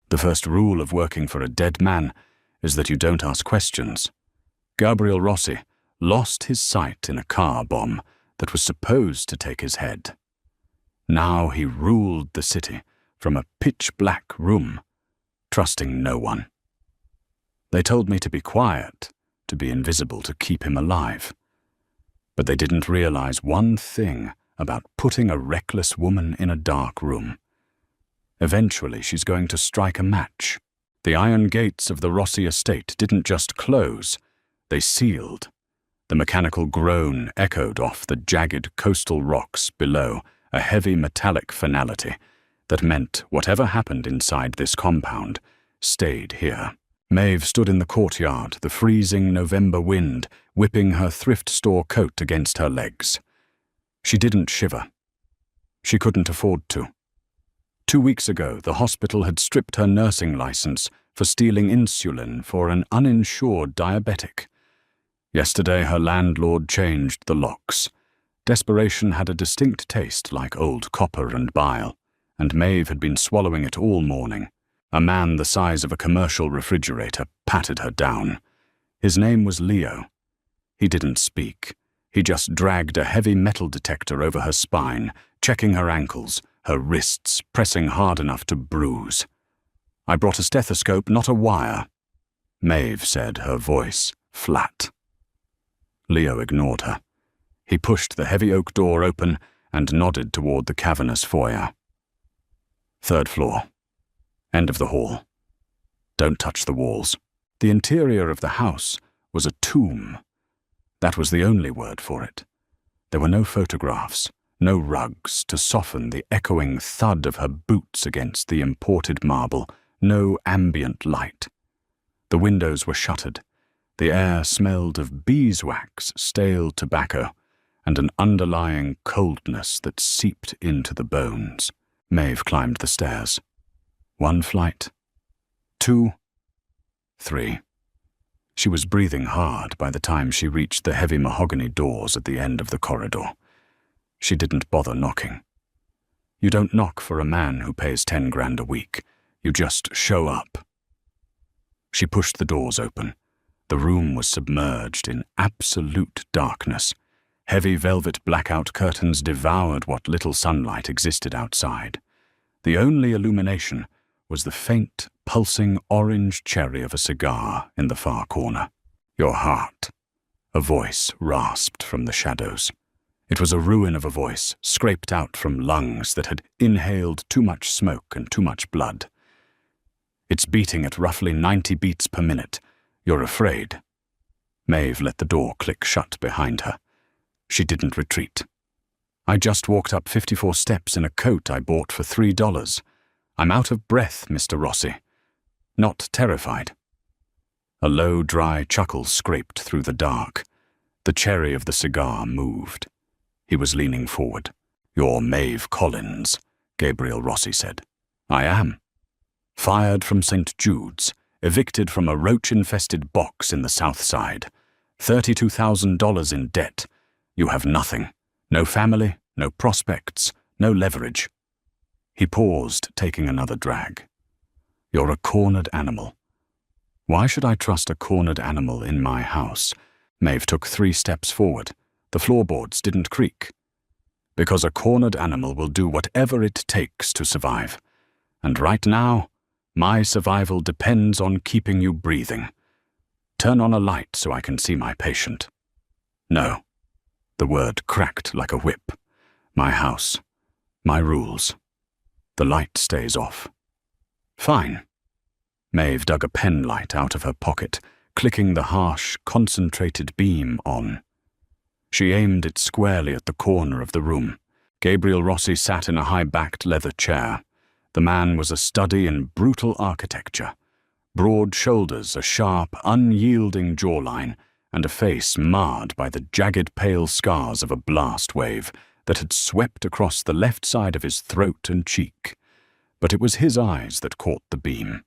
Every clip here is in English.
The first rule of working for a dead man is that you don't ask questions. Gabriel Rossi lost his sight in a car bomb that was supposed to take his head. Now he ruled the city from a pitch-black room, trusting no one. They told me to be quiet, to be invisible, to keep him alive. But they didn't realize one thing about putting a reckless woman in a dark room. Eventually, she's going to strike a match. The iron gates of the Rossi estate didn't just close, they sealed. The mechanical groan echoed off the jagged coastal rocks below, a heavy metallic finality that meant whatever happened inside this compound stayed here. Maeve stood in the courtyard, the freezing November wind whipping her thrift store coat against her legs. She didn't shiver. She couldn't afford to. 2 weeks ago, the hospital had stripped her nursing license for stealing insulin for an uninsured diabetic. Yesterday, her landlord changed the locks. Desperation had a distinct taste like old copper and bile, and Maeve had been swallowing it all morning. A man the size of a commercial refrigerator patted her down. His name was Leo. He didn't speak. He just dragged a heavy metal detector over her spine, checking her ankles, her wrists pressing hard enough to bruise. "I brought a stethoscope, not a wire," Maeve said, her voice flat. Leo ignored her. He pushed the heavy oak door open and nodded toward the cavernous foyer. "Third floor. End of the hall. Don't touch the walls." The interior of the house was a tomb. That was the only word for it. There were no photographs, no rugs to soften the echoing thud of her boots against the imported marble, no ambient light. The windows were shuttered. The air smelled of beeswax, stale tobacco, and an underlying coldness that seeped into the bones. Maeve climbed the stairs. 1 flight, 2, 3. She was breathing hard by the time she reached the heavy mahogany doors at the end of the corridor. She didn't bother knocking. You don't knock for a man who pays 10 grand a week. You just show up. She pushed the doors open. The room was submerged in absolute darkness. Heavy velvet blackout curtains devoured what little sunlight existed outside. The only illumination was the faint, pulsing orange cherry of a cigar in the far corner. "Your heart," a voice rasped from the shadows. It was a ruin of a voice, scraped out from lungs that had inhaled too much smoke and too much blood. "It's beating at roughly 90 beats per minute. You're afraid." Maeve let the door click shut behind her. She didn't retreat. "I just walked up 54 steps in a coat I bought for $3. I'm out of breath, Mr. Rossi. Not terrified." A low, dry chuckle scraped through the dark. The cherry of the cigar moved. He was leaning forward. "You're Maeve Collins," Gabriel Rossi said. "I am. Fired from St. Jude's, evicted from a roach-infested box in the South Side. $32,000 in debt. You have nothing. No family, no prospects, no leverage." He paused, taking another drag. "You're a cornered animal." "Why should I trust a cornered animal in my house?" Maeve took 3 steps forward. The floorboards didn't creak. "Because a cornered animal will do whatever it takes to survive. And right now, my survival depends on keeping you breathing. Turn on a light so I can see my patient." "No." The word cracked like a whip. "My house. My rules. The light stays off." "Fine." Maeve dug a pen light out of her pocket, clicking the harsh, concentrated beam on. She aimed it squarely at the corner of the room. Gabriel Rossi sat in a high-backed leather chair. The man was a study in brutal architecture. Broad shoulders, a sharp, unyielding jawline, and a face marred by the jagged pale scars of a blast wave that had swept across the left side of his throat and cheek. But it was his eyes that caught the beam.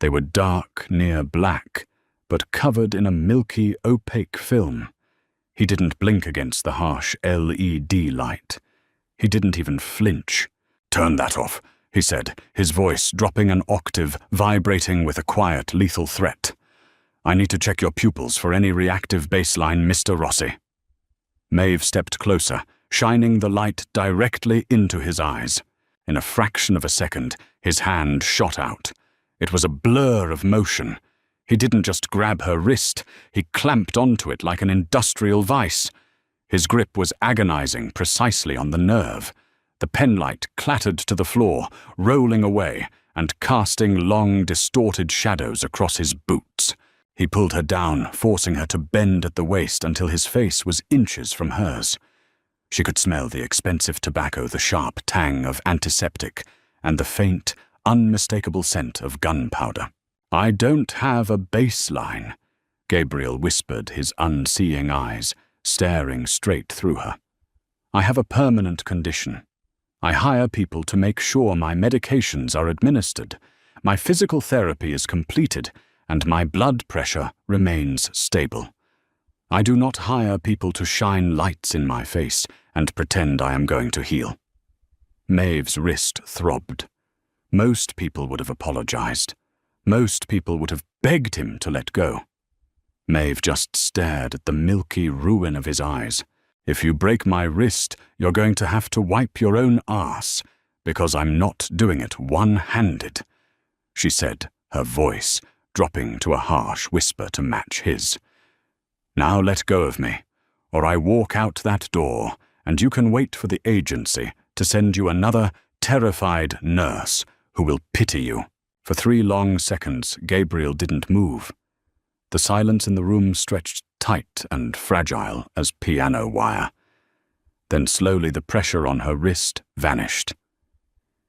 They were dark, near black, but covered in a milky, opaque film. He didn't blink against the harsh LED light. He didn't even flinch. "Turn that off. he said, his voice dropping an octave, vibrating with a quiet, lethal threat. "I need to check your pupils for any reactive baseline, Mr. Rossi." Maeve stepped closer, shining the light directly into his eyes. In a fraction of a second, his hand shot out. It was a blur of motion. He didn't just grab her wrist, he clamped onto it like an industrial vice. His grip was agonizing precisely on the nerve. The penlight clattered to the floor, rolling away and casting long, distorted shadows across his boots. He pulled her down, forcing her to bend at the waist until his face was inches from hers. She could smell the expensive tobacco, the sharp tang of antiseptic, and the faint, unmistakable scent of gunpowder. "I don't have a baseline," Gabriel whispered, his unseeing eyes staring straight through her. "I have a permanent condition. I hire people to make sure my medications are administered, my physical therapy is completed, and my blood pressure remains stable. I do not hire people to shine lights in my face and pretend I am going to heal." Maeve's wrist throbbed. Most people would have apologized. Most people would have begged him to let go. Maeve just stared at the milky ruin of his eyes. "If you break my wrist, you're going to have to wipe your own arse, because I'm not doing it one-handed," she said, her voice dropping to a harsh whisper to match his. "Now let go of me, or I walk out that door, and you can wait for the agency to send you another terrified nurse who will pity you." For 3 long seconds, Gabriel didn't move. The silence in the room stretched tight and fragile as piano wire. Then slowly the pressure on her wrist vanished.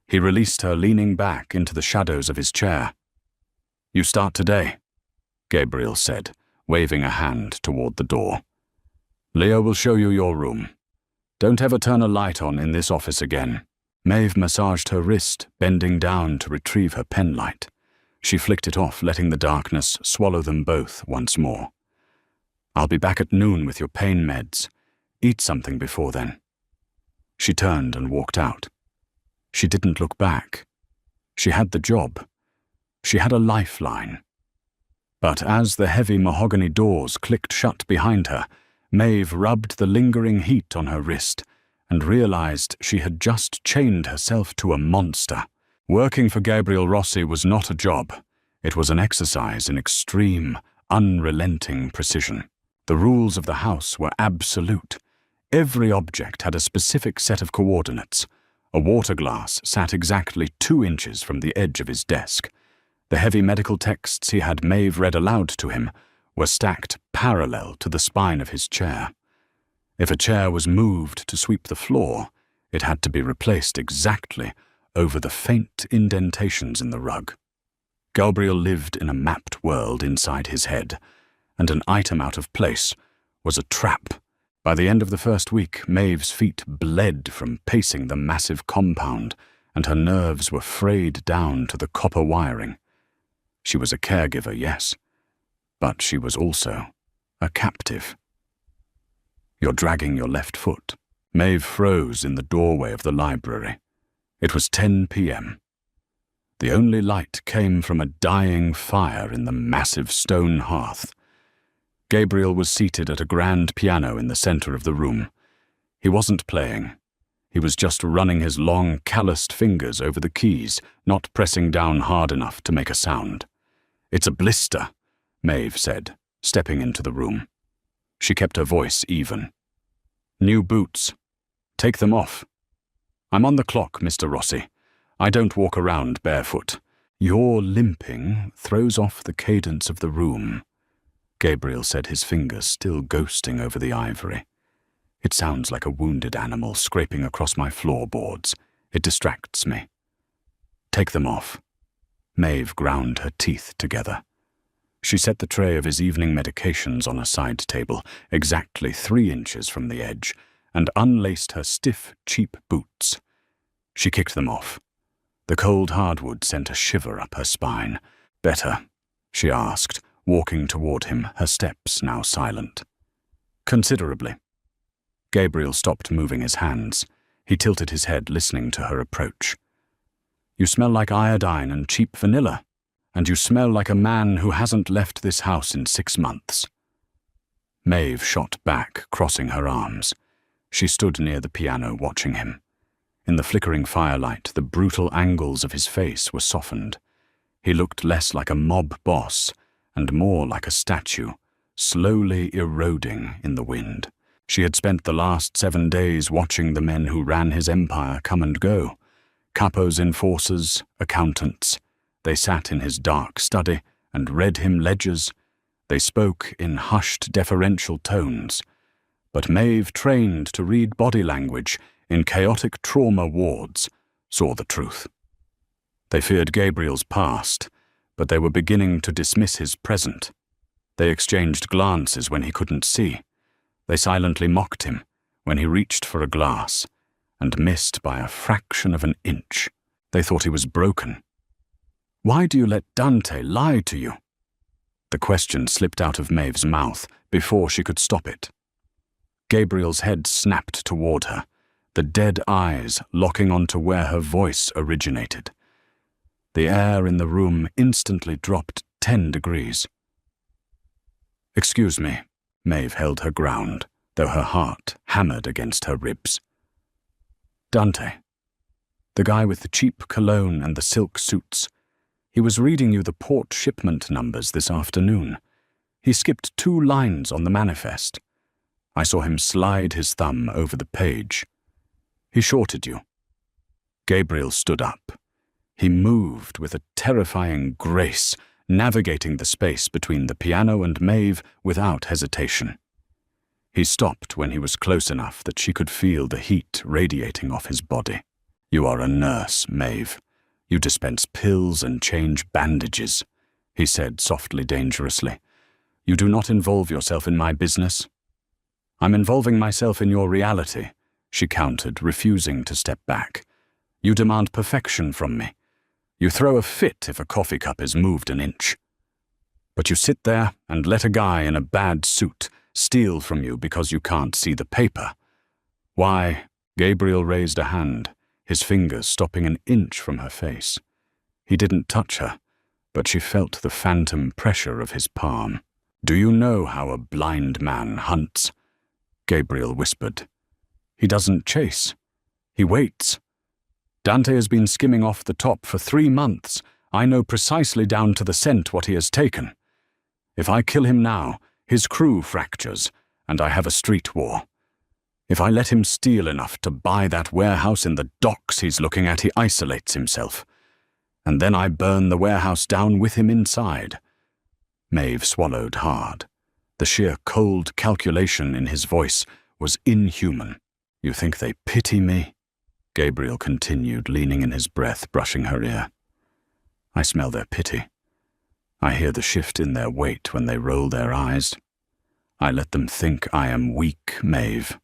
He released her, leaning back into the shadows of his chair. "You start today," Gabriel said, waving a hand toward the door. "Leo will show you your room. Don't ever turn a light on in this office again." Maeve massaged her wrist, bending down to retrieve her penlight. She flicked it off, letting the darkness swallow them both once more. "I'll be back at noon with your pain meds. Eat something before then." She turned and walked out. She didn't look back. She had the job. She had a lifeline. But as the heavy mahogany doors clicked shut behind her, Maeve rubbed the lingering heat on her wrist and realized she had just chained herself to a monster. Working for Gabriel Rossi was not a job. It was an exercise in extreme, unrelenting precision. The rules of the house were absolute. Every object had a specific set of coordinates. A water glass sat exactly 2 inches from the edge of his desk. The heavy medical texts he had Maeve read aloud to him were stacked parallel to the spine of his chair. If a chair was moved to sweep the floor, it had to be replaced exactly over the faint indentations in the rug. Gabriel lived in a mapped world inside his head, and an item out of place was a trap. By the end of the first week, Maeve's feet bled from pacing the massive compound, and her nerves were frayed down to the copper wiring. She was a caregiver, yes, but she was also a captive. "You're dragging your left foot." Maeve froze in the doorway of the library. It was 10 p.m. The only light came from a dying fire in the massive stone hearth. Gabriel was seated at a grand piano in the center of the room. He wasn't playing. He was just running his long, calloused fingers over the keys, not pressing down hard enough to make a sound. "It's a blister," Maeve said, stepping into the room. She kept her voice even. "New boots. Take them off." "I'm on the clock, Mr. Rossi. I don't walk around barefoot. Your limping throws off the cadence of the room," Gabriel said, his fingers still ghosting over the ivory. "It sounds like a wounded animal scraping across my floorboards. It distracts me." "Take them off." Maeve ground her teeth together. She set the tray of his evening medications on a side table, exactly 3 inches from the edge, and unlaced her stiff, cheap boots. She kicked them off. The cold hardwood sent a shiver up her spine. "Better?" she asked, walking toward him, her steps now silent. "Considerably." Gabriel stopped moving his hands. He tilted his head, listening to her approach. You smell like iodine and cheap vanilla, and you smell like a man who hasn't left this house in 6 months." Maeve shot back, crossing her arms. She stood near the piano watching him. In the flickering firelight, the brutal angles of his face were softened. He looked less like a mob boss and more like a statue, slowly eroding in the wind. She had spent the last 7 days watching the men who ran his empire come and go. Capos enforcers, accountants. They sat in his dark study and read him ledgers. They spoke in hushed, deferential tones. But Maeve, trained to read body language in chaotic trauma wards, saw the truth. They feared Gabriel's past, but they were beginning to dismiss his present. They exchanged glances when he couldn't see. They silently mocked him when he reached for a glass and missed by a fraction of an inch. They thought he was broken. "Why do you let Dante lie to you?" The question slipped out of Maeve's mouth before she could stop it. Gabriel's head snapped toward her, the dead eyes locking onto where her voice originated. The air in the room instantly dropped 10 degrees. "Excuse me," Maeve held her ground, though her heart hammered against her ribs. "Dante, the guy with the cheap cologne and the silk suits, he was reading you the port shipment numbers this afternoon. He skipped 2 lines on the manifest. I saw him slide his thumb over the page. He shorted you." Gabriel stood up. He moved with a terrifying grace, navigating the space between the piano and Maeve without hesitation. He stopped when he was close enough that she could feel the heat radiating off his body. "You are a nurse, Maeve. You dispense pills and change bandages," he said softly, dangerously. "You do not involve yourself in my business." "I'm involving myself in your reality," she countered, refusing to step back. "You demand perfection from me. You throw a fit if a coffee cup is moved an inch. But you sit there and let a guy in a bad suit steal from you because you can't see the paper. Why?" Gabriel raised a hand, his fingers stopping an inch from her face. He didn't touch her, but she felt the phantom pressure of his palm. "Do you know how a blind man hunts?" Gabriel whispered. "He doesn't chase. He waits. Dante has been skimming off the top for 3 months. I know precisely down to the cent what he has taken. If I kill him now, his crew fractures, and I have a street war. If I let him steal enough to buy that warehouse in the docks he's looking at, he isolates himself. And then I burn the warehouse down with him inside." Maeve swallowed hard. The sheer cold calculation in his voice was inhuman. "You think they pity me?" Gabriel continued, leaning in his breath, brushing her ear. "I smell their pity. I hear the shift in their weight when they roll their eyes. I let them think I am weak, Maeve.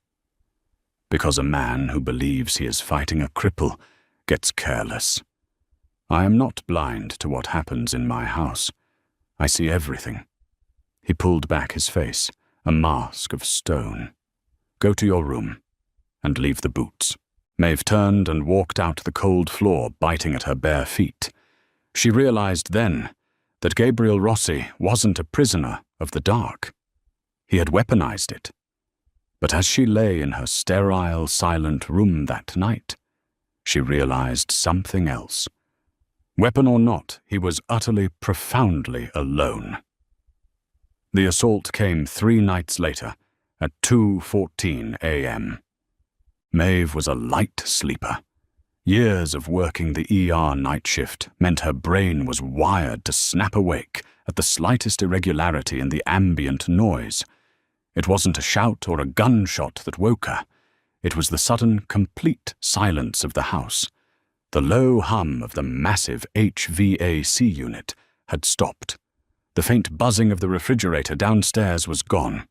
Because a man who believes he is fighting a cripple gets careless. I am not blind to what happens in my house. I see everything." He pulled back his face, a mask of stone. "Go to your room, and leave the boots." Maeve turned and walked out the cold floor, biting at her bare feet. She realized then that Gabriel Rossi wasn't a prisoner of the dark. He had weaponized it. But as she lay in her sterile, silent room that night, she realized something else. Weapon or not, he was utterly, profoundly alone. The assault came 3 nights later, at 2:14 a.m. Maeve was a light sleeper. Years of working the ER night shift meant her brain was wired to snap awake at the slightest irregularity in the ambient noise. It wasn't a shout or a gunshot that woke her. It was the sudden, complete silence of the house. The low hum of the massive HVAC unit had stopped. The faint buzzing of the refrigerator downstairs was gone.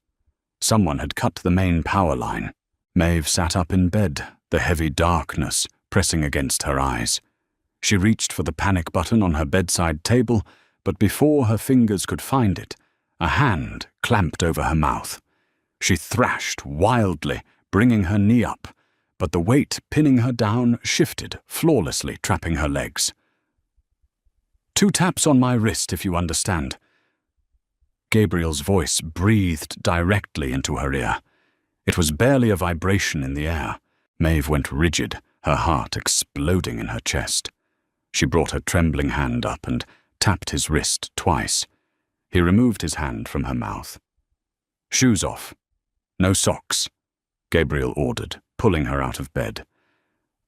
Someone had cut the main power line. Maeve sat up in bed, the heavy darkness pressing against her eyes. She reached for the panic button on her bedside table, but before her fingers could find it, a hand clamped over her mouth. She thrashed wildly, bringing her knee up, but the weight pinning her down shifted flawlessly, trapping her legs. 2 taps on my wrist, if you understand. Gabriel's voice breathed directly into her ear. It was barely a vibration in the air. Maeve went rigid, her heart exploding in her chest. She brought her trembling hand up and tapped his wrist twice. He removed his hand from her mouth. "Shoes off. No socks," Gabriel ordered, pulling her out of bed.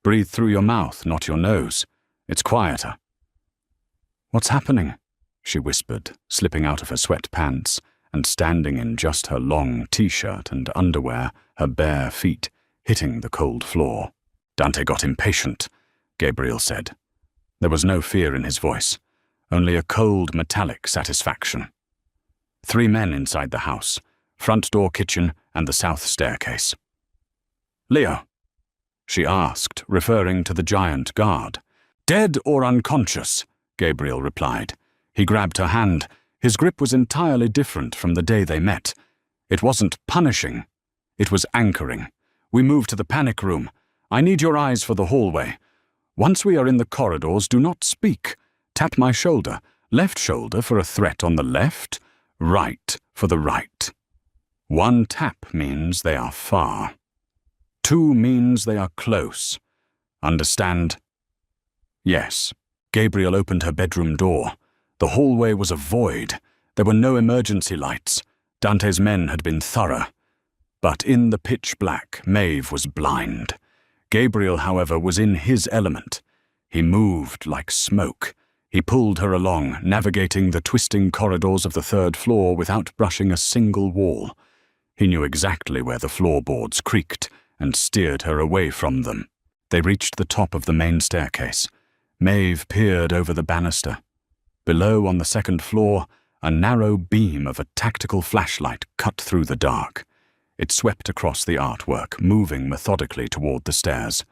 "Breathe through your mouth, not your nose. It's quieter." "What's happening?" she whispered, slipping out of her sweatpants and standing in just her long t-shirt and underwear, her bare feet hitting the cold floor. "Dante got impatient," Gabriel said. There was no fear in his voice, only a cold metallic satisfaction. 3 men inside the house, front door, kitchen, and the south staircase. "Leo?" she asked, referring to the giant guard. "Dead or unconscious?" Gabriel replied. He grabbed her hand. His grip was entirely different from the day they met. It wasn't punishing. It was anchoring. "We move to the panic room. I need your eyes for the hallway. Once we are in the corridors, do not speak. Tap my shoulder. Left shoulder for a threat on the left, right for the right. 1 tap means they are far. 2 means they are close. Understand?" "Yes." Gabriel opened her bedroom door. The hallway was a void. There were no emergency lights. Dante's men had been thorough. But in the pitch black, Maeve was blind. Gabriel, however, was in his element. He moved like smoke. He pulled her along, navigating the twisting corridors of the 3rd floor without brushing a single wall. He knew exactly where the floorboards creaked and steered her away from them. They reached the top of the main staircase. Maeve peered over the banister. Below, on the 2nd floor, a narrow beam of a tactical flashlight cut through the dark. It swept across the artwork, moving methodically toward the stairs.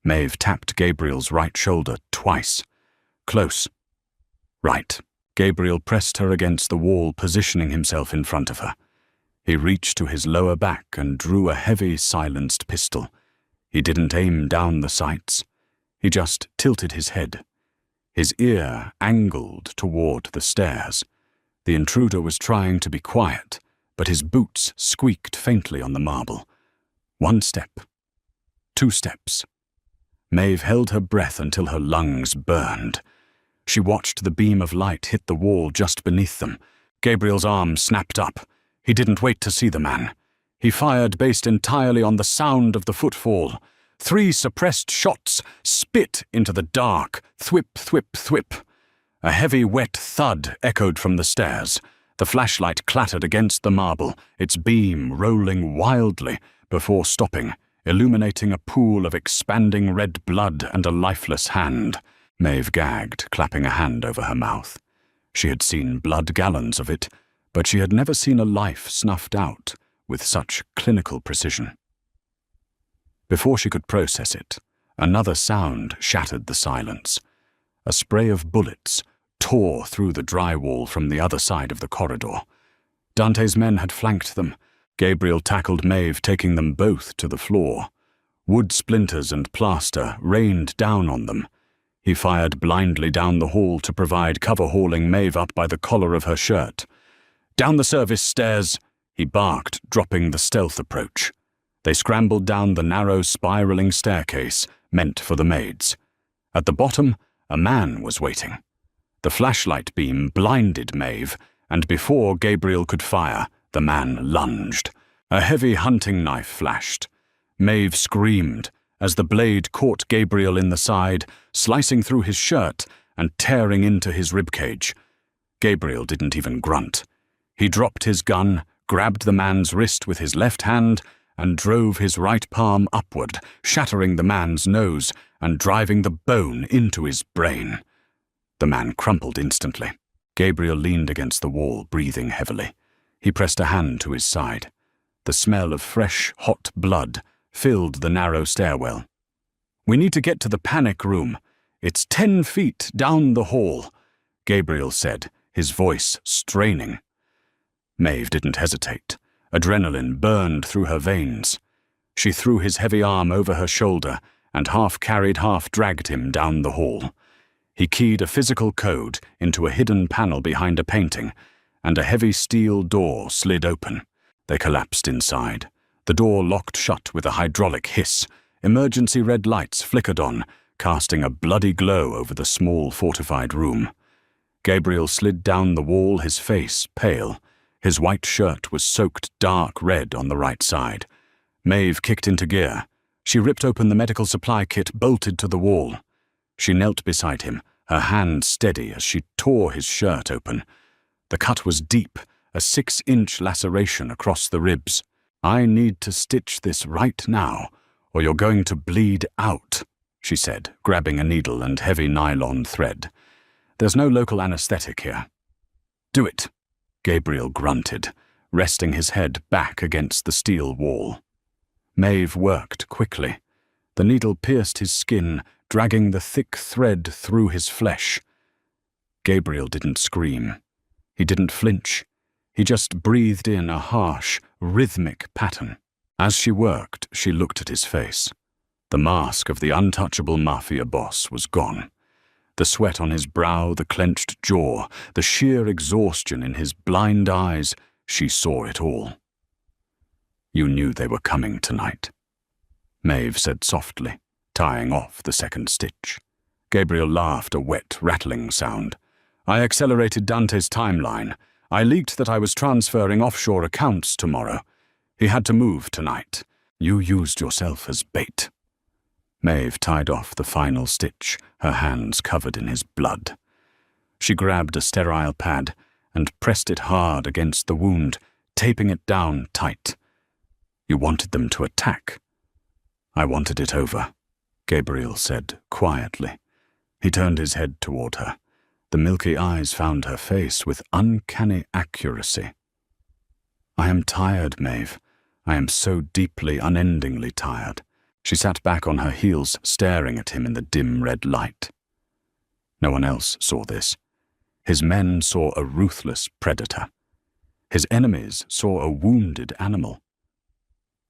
Maeve tapped Gabriel's right shoulder twice. "Close." "Right." Gabriel pressed her against the wall, positioning himself in front of her. He reached to his lower back and drew a heavy, silenced pistol. He didn't aim down the sights. He just tilted his head. His ear angled toward the stairs. The intruder was trying to be quiet, but his boots squeaked faintly on the marble. 1 step. 2 steps. Maeve held her breath until her lungs burned. She watched the beam of light hit the wall just beneath them. Gabriel's arm snapped up. He didn't wait to see the man. He fired based entirely on the sound of the footfall. 3 suppressed shots spit into the dark. Thwip, thwip, thwip. A heavy, wet thud echoed from the stairs. The flashlight clattered against the marble, its beam rolling wildly before stopping, illuminating a pool of expanding red blood and a lifeless hand. Maeve gagged, clapping a hand over her mouth. She had seen blood gallons of it, but she had never seen a life snuffed out with such clinical precision. Before she could process it, another sound shattered the silence. A spray of bullets tore through the drywall from the other side of the corridor. Dante's men had flanked them. Gabriel tackled Maeve, taking them both to the floor. Wood splinters and plaster rained down on them. He fired blindly down the hall to provide cover, hauling Maeve up by the collar of her shirt. "Down the service stairs," he barked, dropping the stealth approach. They scrambled down the narrow, spiraling staircase meant for the maids. At the bottom, a man was waiting. The flashlight beam blinded Maeve, and before Gabriel could fire, the man lunged. A heavy hunting knife flashed. Maeve screamed as the blade caught Gabriel in the side, slicing through his shirt and tearing into his ribcage. Gabriel didn't even grunt. He dropped his gun, grabbed the man's wrist with his left hand, and drove his right palm upward, shattering the man's nose and driving the bone into his brain. The man crumpled instantly. Gabriel leaned against the wall, breathing heavily. He pressed a hand to his side. The smell of fresh, hot blood filled the narrow stairwell. "We need to get to the panic room. It's 10 feet down the hall," Gabriel said, his voice straining. Maeve didn't hesitate. Adrenaline burned through her veins. She threw his heavy arm over her shoulder and half-carried, half-dragged him down the hall. He keyed a physical code into a hidden panel behind a painting, and a heavy steel door slid open. They collapsed inside. The door locked shut with a hydraulic hiss. Emergency red lights flickered on, casting a bloody glow over the small fortified room. Gabriel slid down the wall, his face pale. His white shirt was soaked dark red on the right side. Maeve kicked into gear. She ripped open the medical supply kit bolted to the wall. She knelt beside him, her hand steady as she tore his shirt open. The cut was deep, a 6-inch laceration across the ribs. "I need to stitch this right now, or you're going to bleed out," she said, grabbing a needle and heavy nylon thread. "There's no local anesthetic here." "Do it," Gabriel grunted, resting his head back against the steel wall. Maeve worked quickly. The needle pierced his skin, dragging the thick thread through his flesh. Gabriel didn't scream. He didn't flinch. He just breathed in a harsh, rhythmic pattern. As she worked, she looked at his face. The mask of the untouchable Mafia boss was gone. The sweat on his brow, the clenched jaw, the sheer exhaustion in his blind eyes, she saw it all. "You knew they were coming tonight," Maeve said softly, tying off the second stitch. Gabriel laughed, a wet, rattling sound. "I accelerated Dante's timeline. I leaked that I was transferring offshore accounts tomorrow. He had to move tonight. You used yourself as bait." Maeve tied off the final stitch, her hands covered in his blood. She grabbed a sterile pad and pressed it hard against the wound, taping it down tight. "You wanted them to attack." "I wanted it over," Gabriel said quietly. He turned his head toward her. The milky eyes found her face with uncanny accuracy. "I am tired, Maeve. I am so deeply, unendingly tired." She sat back on her heels, staring at him in the dim red light. No one else saw this. His men saw a ruthless predator. His enemies saw a wounded animal.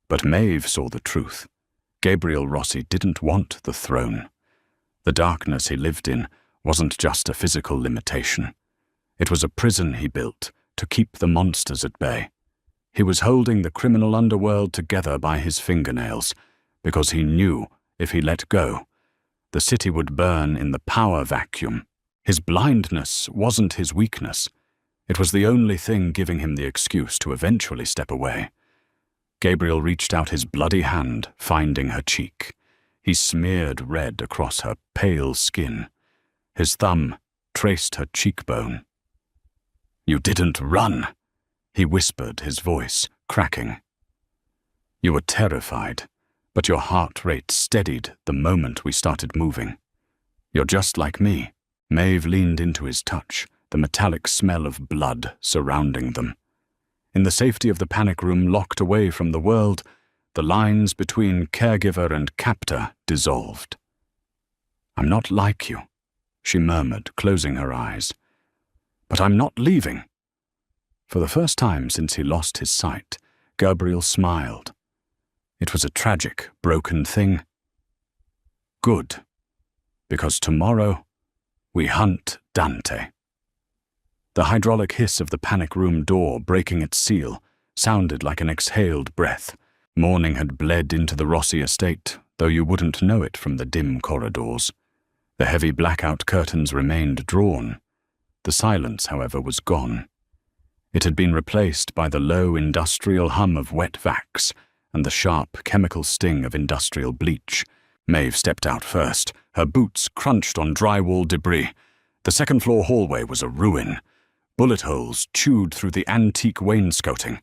But Maeve saw the truth. Gabriel Rossi didn't want the throne. The darkness he lived in wasn't just a physical limitation. It was a prison he built to keep the monsters at bay. He was holding the criminal underworld together by his fingernails, because he knew if he let go, the city would burn in the power vacuum. His blindness wasn't his weakness. It was the only thing giving him the excuse to eventually step away. Gabriel reached out his bloody hand, finding her cheek. He smeared red across her pale skin. His thumb traced her cheekbone. "You didn't run," he whispered, his voice cracking. "You were terrified, but your heart rate steadied the moment we started moving. You're just like me." Maeve leaned into his touch, the metallic smell of blood surrounding them. In the safety of the panic room, locked away from the world, the lines between caregiver and captor dissolved. "I'm not like you," she murmured, closing her eyes. "But I'm not leaving." For the first time since he lost his sight, Gabriel smiled. It was a tragic, broken thing. "Good, because tomorrow we hunt Dante." The hydraulic hiss of the panic room door breaking its seal sounded like an exhaled breath. Morning had bled into the Rossi estate, though you wouldn't know it from the dim corridors. The heavy blackout curtains remained drawn. The silence, however, was gone. It had been replaced by the low industrial hum of wet vacs and the sharp chemical sting of industrial bleach. Maeve stepped out first. Her boots crunched on drywall debris. The second-floor hallway was a ruin. Bullet holes chewed through the antique wainscoting.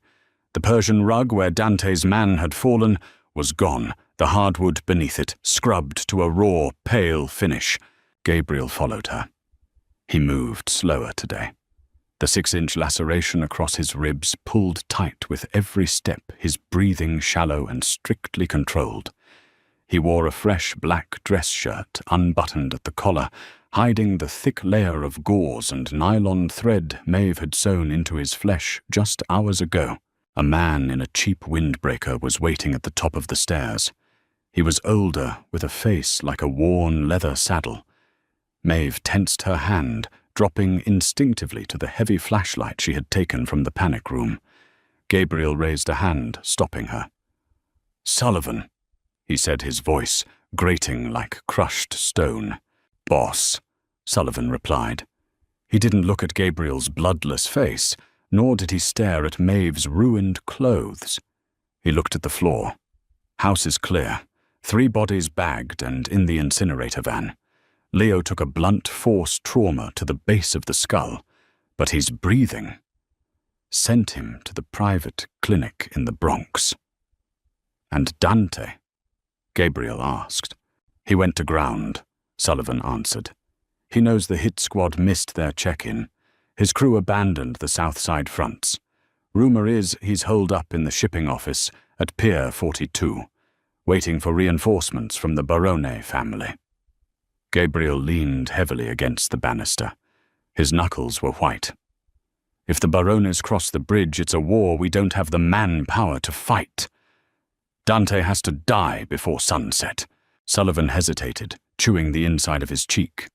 The Persian rug where Dante's man had fallen was gone, the hardwood beneath it scrubbed to a raw, pale finish. Gabriel followed her. He moved slower today. The 6-inch laceration across his ribs pulled tight with every step, his breathing shallow and strictly controlled. He wore a fresh black dress shirt, unbuttoned at the collar, hiding the thick layer of gauze and nylon thread Maeve had sewn into his flesh just hours ago. A man in a cheap windbreaker was waiting at the top of the stairs. He was older, with a face like a worn leather saddle. Maeve tensed her hand, dropping instinctively to the heavy flashlight she had taken from the panic room. Gabriel raised a hand, stopping her. "Sullivan," he said, his voice grating like crushed stone. "Boss," Sullivan replied. He didn't look at Gabriel's bloodless face, nor did he stare at Maeve's ruined clothes. He looked at the floor. House is clear. 3 bodies bagged and in the incinerator van. Leo took a blunt force trauma to the base of the skull, but he's breathing. Sent him to the private clinic in the Bronx. "And Dante?" Gabriel asked. "He went to ground," Sullivan answered. "He knows the hit squad missed their check-in. His crew abandoned the South Side fronts. Rumor is he's holed up in the shipping office at Pier 42, waiting for reinforcements from the Barone family." Gabriel leaned heavily against the banister. His knuckles were white. "If the Barones cross the bridge, it's a war we don't have the manpower to fight. Dante has to die before sunset." Sullivan hesitated, chewing the inside of his cheek.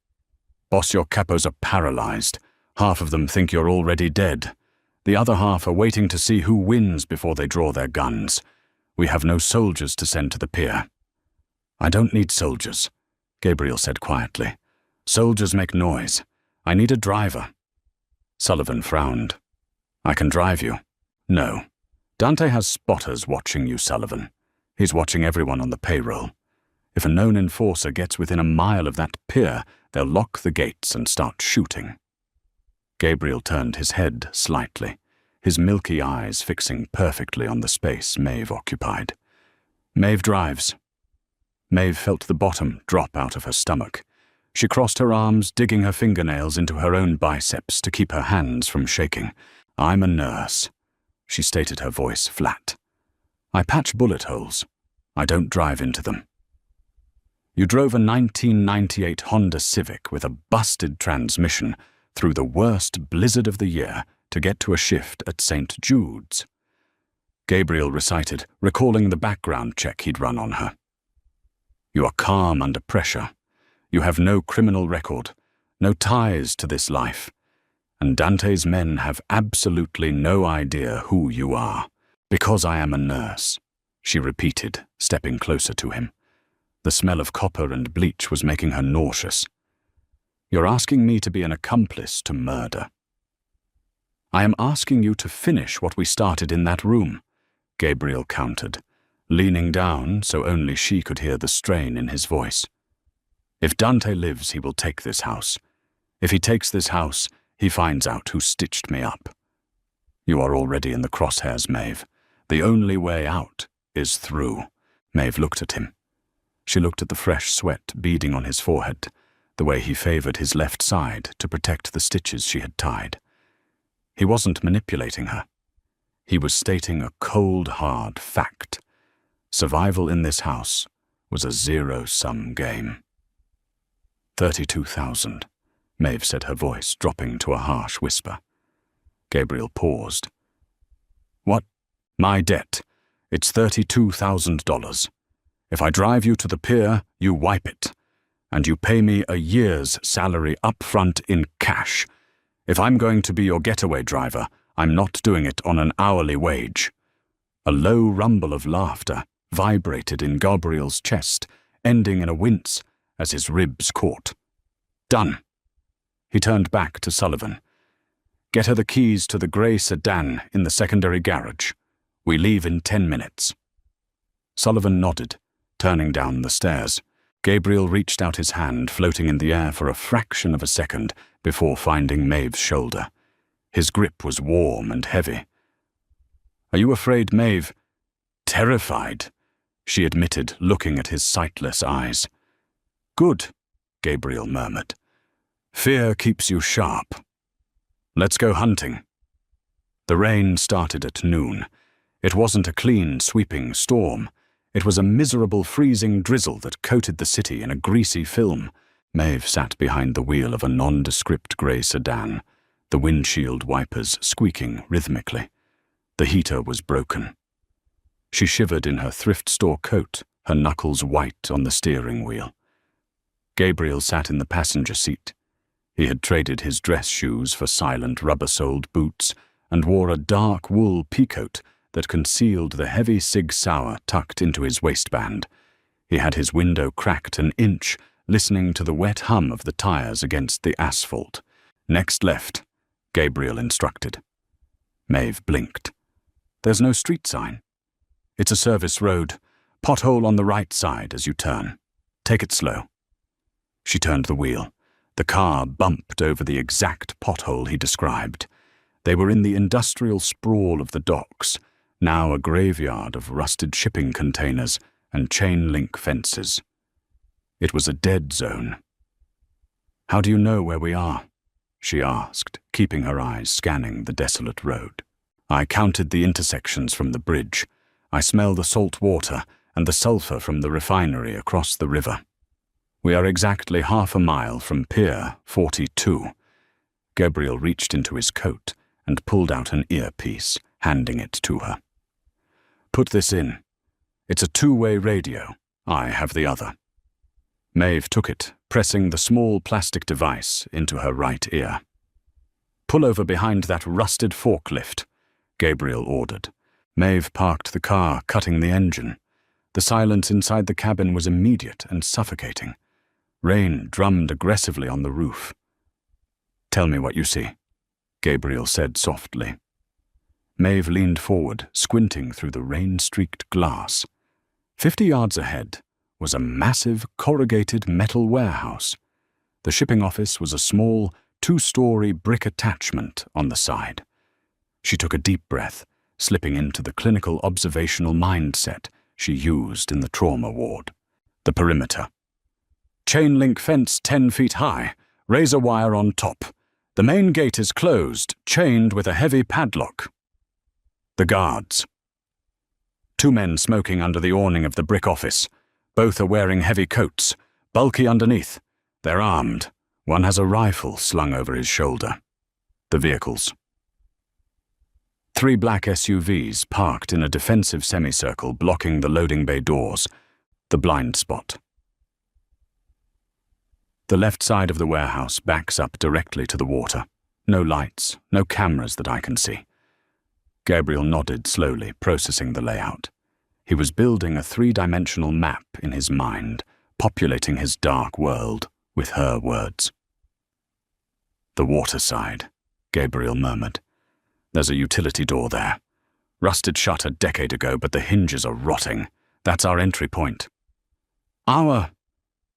"Boss, your capos are paralyzed. Half of them think you're already dead. The other half are waiting to see who wins before they draw their guns. We have no soldiers to send to the pier." "I don't need soldiers," Gabriel said quietly. "Soldiers make noise. I need a driver." Sullivan frowned. "I can drive you." "No. Dante has spotters watching you, Sullivan. He's watching everyone on the payroll. If a known enforcer gets within a mile of that pier, they'll lock the gates and start shooting." Gabriel turned his head slightly, his milky eyes fixing perfectly on the space Maeve occupied. "Maeve drives." Maeve felt the bottom drop out of her stomach. She crossed her arms, digging her fingernails into her own biceps to keep her hands from shaking. "I'm a nurse," she stated, her voice flat. "I patch bullet holes. I don't drive into them." "You drove a 1998 Honda Civic with a busted transmission through the worst blizzard of the year to get to a shift at St. Jude's," Gabriel recited, recalling the background check he'd run on her. "You are calm under pressure. You have no criminal record, no ties to this life. And Dante's men have absolutely no idea who you are." "Because I am a nurse," she repeated, stepping closer to him. The smell of copper and bleach was making her nauseous. "You're asking me to be an accomplice to murder." "I am asking you to finish what we started in that room," Gabriel countered, leaning down so only she could hear the strain in his voice. "If Dante lives, he will take this house. If he takes this house, he finds out who stitched me up. You are already in the crosshairs, Maeve. The only way out is through." Maeve looked at him. She looked at the fresh sweat beading on his forehead, the way he favored his left side to protect the stitches she had tied. He wasn't manipulating her. He was stating a cold, hard fact. Survival in this house was a zero-sum game. 32,000, Maeve said, her voice dropping to a harsh whisper. Gabriel paused. "What?" "My debt. It's $32,000. If I drive you to the pier, you wipe it. And you pay me a year's salary up front in cash. If I'm going to be your getaway driver, I'm not doing it on an hourly wage." A low rumble of laughter vibrated in Gabriel's chest, ending in a wince as his ribs caught. "Done." He turned back to Sullivan. "Get her the keys to the grey sedan in the secondary garage. We leave in 10 minutes. Sullivan nodded, turning down the stairs. Gabriel reached out his hand, floating in the air for a fraction of a second before finding Maeve's shoulder. His grip was warm and heavy. "Are you afraid, Maeve?" "Terrified," she admitted, looking at his sightless eyes. "Good," Gabriel murmured. "Fear keeps you sharp. Let's go hunting." The rain started at noon. It wasn't a clean, sweeping storm. It was a miserable, freezing drizzle that coated the city in a greasy film. Maeve sat behind the wheel of a nondescript grey sedan, the windshield wipers squeaking rhythmically. The heater was broken. She shivered in her thrift store coat, her knuckles white on the steering wheel. Gabriel sat in the passenger seat. He had traded his dress shoes for silent rubber-soled boots and wore a dark wool peacoat that concealed the heavy Sig Sauer tucked into his waistband. He had his window cracked an inch, listening to the wet hum of the tires against the asphalt. "Next left," Gabriel instructed. Maeve blinked. "There's no street sign. It's a service road. Pothole on the right side as you turn. Take it slow." She turned the wheel. The car bumped over the exact pothole he described. They were in the industrial sprawl of the docks, now a graveyard of rusted shipping containers and chain-link fences. It was a dead zone. "How do you know where we are?" she asked, keeping her eyes scanning the desolate road. "I counted the intersections from the bridge. I smell the salt water and the sulfur from the refinery across the river. We are exactly half a mile from Pier 42. Gabriel reached into his coat and pulled out an earpiece, handing it to her. "Put this in. It's a two-way radio. I have the other." Maeve took it, pressing the small plastic device into her right ear. "Pull over behind that rusted forklift," Gabriel ordered. Maeve parked the car, cutting the engine. The silence inside the cabin was immediate and suffocating. Rain drummed aggressively on the roof. "Tell me what you see," Gabriel said softly. Maeve leaned forward, squinting through the rain-streaked glass. 50 yards ahead was a massive corrugated metal warehouse. The shipping office was a small, 2-story brick attachment on the side. She took a deep breath, slipping into the clinical observational mindset she used in the trauma ward. The perimeter. Chain-link fence 10 feet high, razor wire on top. The main gate is closed, chained with a heavy padlock. The guards. 2 men smoking under the awning of the brick office. Both are wearing heavy coats, bulky underneath. They're armed. One has a rifle slung over his shoulder. The vehicles. 3 black SUVs parked in a defensive semicircle blocking the loading bay doors. The blind spot. The left side of the warehouse backs up directly to the water. No lights, no cameras that I can see. Gabriel nodded slowly, processing the layout. He was building a 3-dimensional map in his mind, populating his dark world with her words. "The water side," Gabriel murmured. "There's a utility door there. Rusted shut a decade ago, but the hinges are rotting. That's our entry point." "Our..."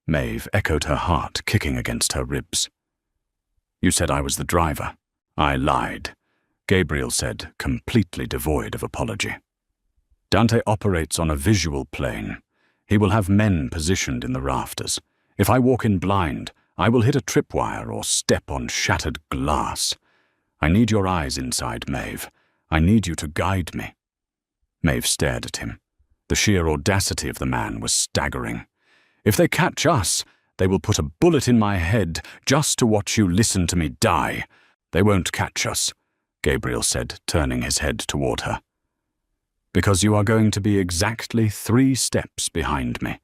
Maeve echoed, her heart kicking against her ribs. "You said I was the driver." "I lied," Gabriel said, completely devoid of apology. "Dante operates on a visual plane. He will have men positioned in the rafters. If I walk in blind, I will hit a tripwire or step on shattered glass. I need your eyes inside, Maeve. I need you to guide me." Maeve stared at him. The sheer audacity of the man was staggering. "If they catch us, they will put a bullet in my head just to watch you listen to me die. They won't catch us," Gabriel said, turning his head toward her. "Because you are going to be exactly 3 steps behind me.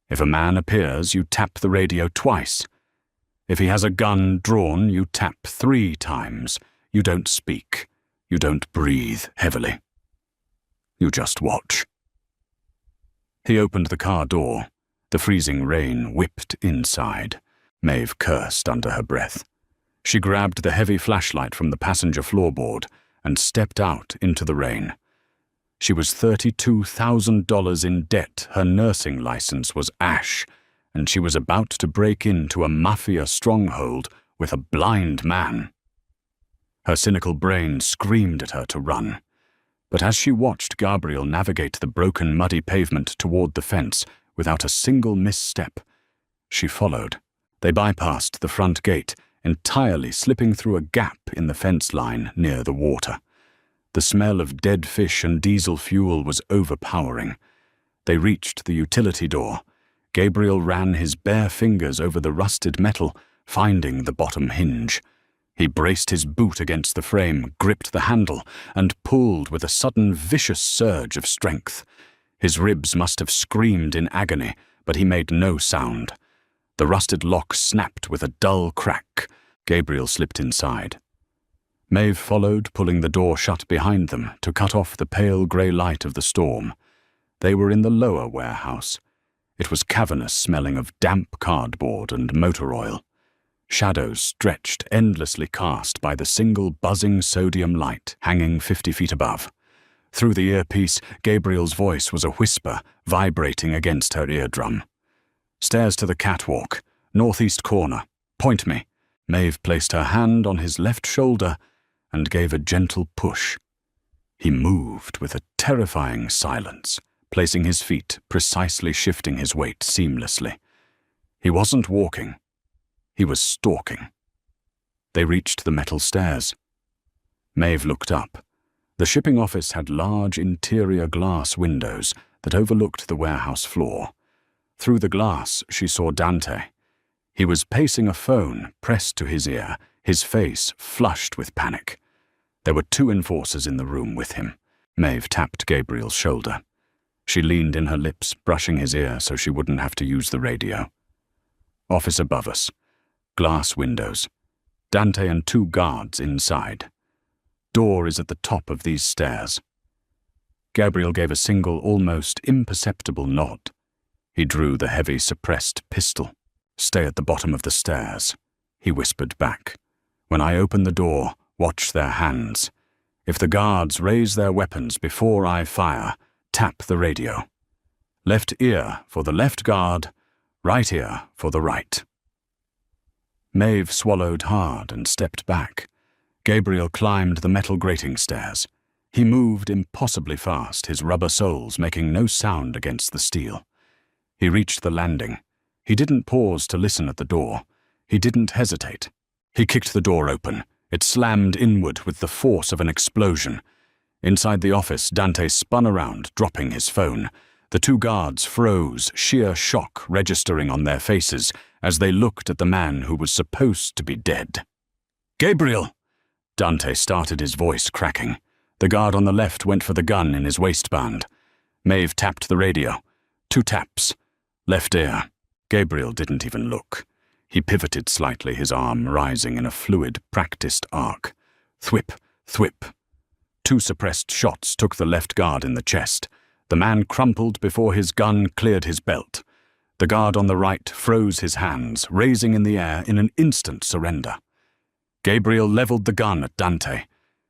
If a man appears, you tap the radio twice. If he has a gun drawn, you tap 3 times. You don't speak. You don't breathe heavily. You just watch." He opened the car door. The freezing rain whipped inside. Maeve cursed under her breath. She grabbed the heavy flashlight from the passenger floorboard and stepped out into the rain. She was $32,000 in debt. Her nursing license was ash, and she was about to break into a Mafia stronghold with a blind man. Her cynical brain screamed at her to run. But as she watched Gabriel navigate the broken, muddy pavement toward the fence without a single misstep, she followed. They bypassed the front gate, entirely slipping through a gap in the fence line near the water. The smell of dead fish and diesel fuel was overpowering. They reached the utility door. Gabriel ran his bare fingers over the rusted metal, finding the bottom hinge. He braced his boot against the frame, gripped the handle, and pulled with a sudden vicious surge of strength. His ribs must have screamed in agony, but he made no sound. The rusted lock snapped with a dull crack. Gabriel slipped inside. Maeve followed, pulling the door shut behind them to cut off the pale grey light of the storm. They were in the lower warehouse. It was cavernous, smelling of damp cardboard and motor oil. Shadows stretched, endlessly cast by the single buzzing sodium light hanging 50 feet above. Through the earpiece, Gabriel's voice was a whisper, vibrating against her eardrum. "Stairs to the catwalk, northeast corner. Point me." Maeve placed her hand on his left shoulder and gave a gentle push. He moved with a terrifying silence, placing his feet, precisely shifting his weight seamlessly. He wasn't walking. He was stalking. They reached the metal stairs. Maeve looked up. The shipping office had large interior glass windows that overlooked the warehouse floor. Through the glass, she saw Dante. He was pacing a phone pressed to his ear, his face flushed with panic. There were 2 enforcers in the room with him. Maeve tapped Gabriel's shoulder. She leaned in her lips, brushing his ear so she wouldn't have to use the radio. Office above us. Glass windows. Dante and 2 guards inside. Door is at the top of these stairs. Gabriel gave a single, almost imperceptible nod. He drew the heavy, suppressed pistol. "Stay at the bottom of the stairs," he whispered back. "When I open the door, watch their hands. If the guards raise their weapons before I fire, tap the radio. Left ear for the left guard, right ear for the right." Maeve swallowed hard and stepped back. Gabriel climbed the metal grating stairs. He moved impossibly fast, his rubber soles making no sound against the steel. He reached the landing. He didn't pause to listen at the door. He didn't hesitate. He kicked the door open. It slammed inward with the force of an explosion. Inside the office, Dante spun around, dropping his phone. The 2 guards froze, sheer shock registering on their faces as they looked at the man who was supposed to be dead. "Gabriel!" Dante started, his voice cracking. The guard on the left went for the gun in his waistband. Maeve tapped the radio. 2 taps. Left ear. Gabriel didn't even look. He pivoted slightly, his arm rising in a fluid, practiced arc. Thwip, thwip. 2 suppressed shots took the left guard in the chest. The man crumpled before his gun cleared his belt. The guard on the right froze his hands, raising in the air in an instant surrender. Gabriel leveled the gun at Dante.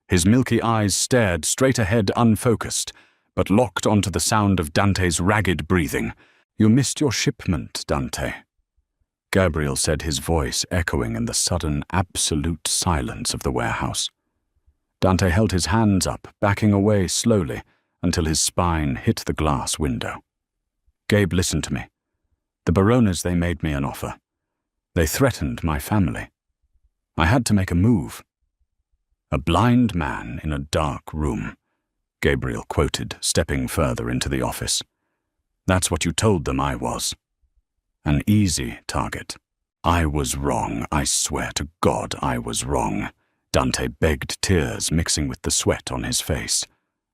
His milky eyes stared straight ahead, unfocused, but locked onto the sound of Dante's ragged breathing. "You missed your shipment, Dante," Gabriel said, his voice echoing in the sudden, absolute silence of the warehouse. Dante held his hands up, backing away slowly until his spine hit the glass window. "Gabe, listen to me. The Barones, they made me an offer. They threatened my family. I had to make a move." "A blind man in a dark room," Gabriel quoted, stepping further into the office. "That's what you told them I was. An easy target. I was wrong, I swear to God I was wrong." Dante begged, tears mixing with the sweat on his face.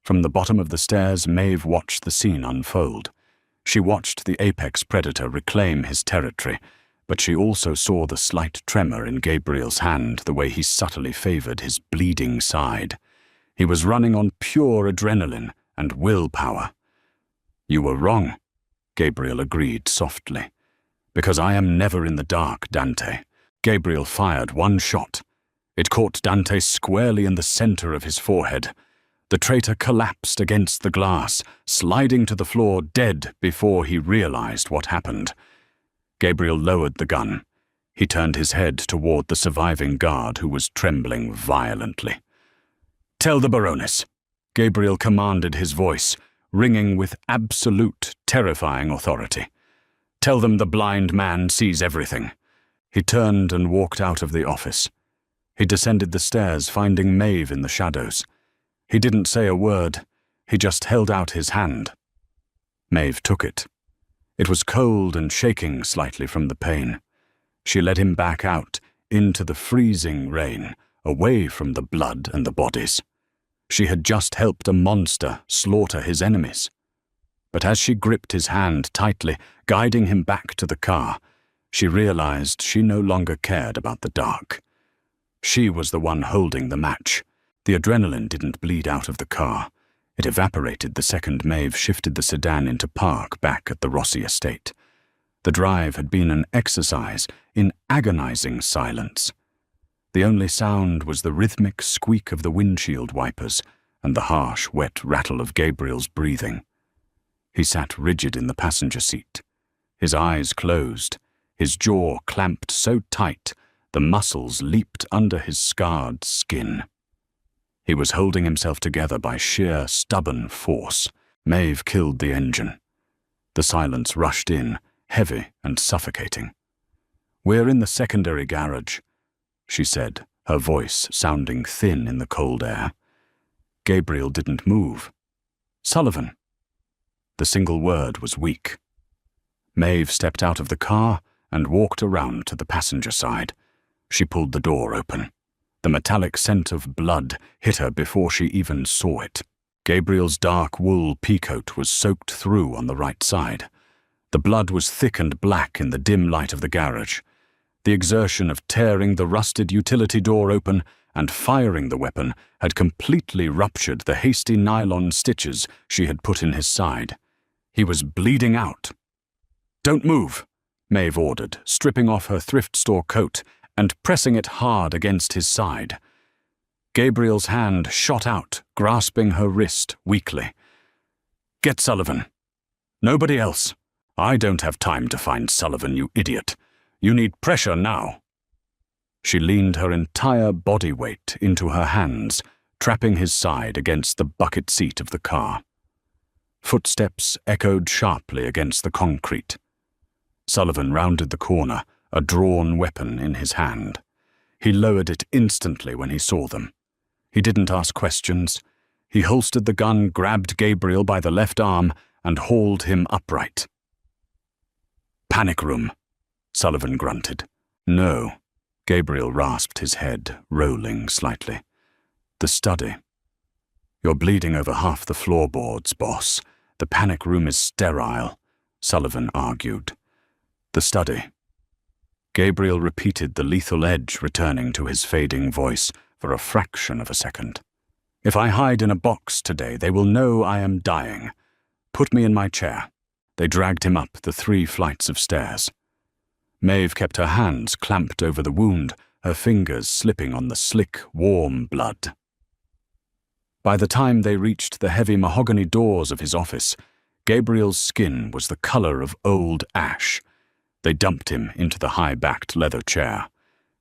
From the bottom of the stairs, Maeve watched the scene unfold. She watched the apex predator reclaim his territory, but she also saw the slight tremor in Gabriel's hand, the way he subtly favored his bleeding side. He was running on pure adrenaline and willpower. "You were wrong," Gabriel agreed softly. "Because I am never in the dark, Dante." Gabriel fired 1 shot. It caught Dante squarely in the center of his forehead. The traitor collapsed against the glass, sliding to the floor dead before he realized what happened. Gabriel lowered the gun. He turned his head toward the surviving guard who was trembling violently. "Tell the Baroness," Gabriel commanded, his voice ringing with absolute, terrifying authority. "Tell them the blind man sees everything." He turned and walked out of the office. He descended the stairs, finding Maeve in the shadows. He didn't say a word. He just held out his hand. Maeve took it. It was cold and shaking slightly from the pain. She led him back out, into the freezing rain, away from the blood and the bodies. She had just helped a monster slaughter his enemies. But as she gripped his hand tightly, guiding him back to the car, she realized she no longer cared about the dark. She was the one holding the match. The adrenaline didn't bleed out of the car. It evaporated the second Maeve shifted the sedan into park back at the Rossi estate. The drive had been an exercise in agonizing silence. The only sound was the rhythmic squeak of the windshield wipers and the harsh, wet rattle of Gabriel's breathing. He sat rigid in the passenger seat, his eyes closed, his jaw clamped so tight the muscles leaped under his scarred skin. He was holding himself together by sheer, stubborn force. Maeve killed the engine. The silence rushed in, heavy and suffocating. "We're in the secondary garage," she said, her voice sounding thin in the cold air. Gabriel didn't move. "Sullivan." The single word was weak. Maeve stepped out of the car and walked around to the passenger side. She pulled the door open. The metallic scent of blood hit her before she even saw it. Gabriel's dark wool peacoat was soaked through on the right side. The blood was thick and black in the dim light of the garage. The exertion of tearing the rusted utility door open and firing the weapon had completely ruptured the hasty nylon stitches she had put in his side. He was bleeding out. "Don't move," Maeve ordered, stripping off her thrift store coat and pressing it hard against his side. Gabriel's hand shot out, grasping her wrist weakly. "Get Sullivan. Nobody else. I don't have time to find Sullivan, you idiot. You need pressure now." She leaned her entire body weight into her hands, trapping his side against the bucket seat of the car. Footsteps echoed sharply against the concrete. Sullivan rounded the corner, a drawn weapon in his hand. He lowered it instantly when he saw them. He didn't ask questions. He holstered the gun, grabbed Gabriel by the left arm, and hauled him upright. "Panic room," Sullivan grunted. "No." Gabriel rasped his head, rolling slightly. "The study." "You're bleeding over half the floorboards, boss. The panic room is sterile," Sullivan argued. "The study." Gabriel repeated the lethal edge returning to his fading voice for a fraction of a second. "If I hide in a box today, they will know I am dying. Put me in my chair." They dragged him up the 3 flights of stairs. Maeve kept her hands clamped over the wound, her fingers slipping on the slick, warm blood. By the time they reached the heavy mahogany doors of his office, Gabriel's skin was the color of old ash. They dumped him into the high-backed leather chair.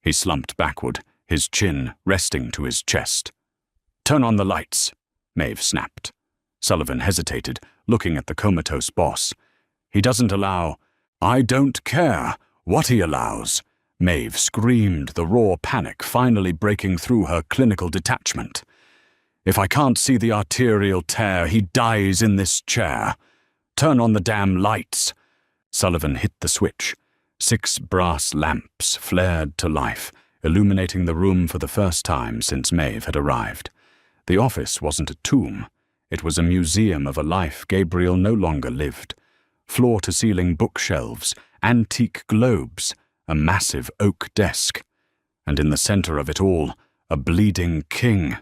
He slumped backward, his chin resting to his chest. "Turn on the lights," Maeve snapped. Sullivan hesitated, looking at the comatose boss. "He doesn't allow—" "I don't care what he allows," Maeve screamed, the raw panic finally breaking through her clinical detachment. "If I can't see the arterial tear, he dies in this chair. Turn on the damn lights." Sullivan hit the switch. 6 brass lamps flared to life, illuminating the room for the first time since Maeve had arrived. The office wasn't a tomb. It was a museum of a life Gabriel no longer lived. Floor-to-ceiling bookshelves, antique globes, a massive oak desk, and in the center of it all, a bleeding king.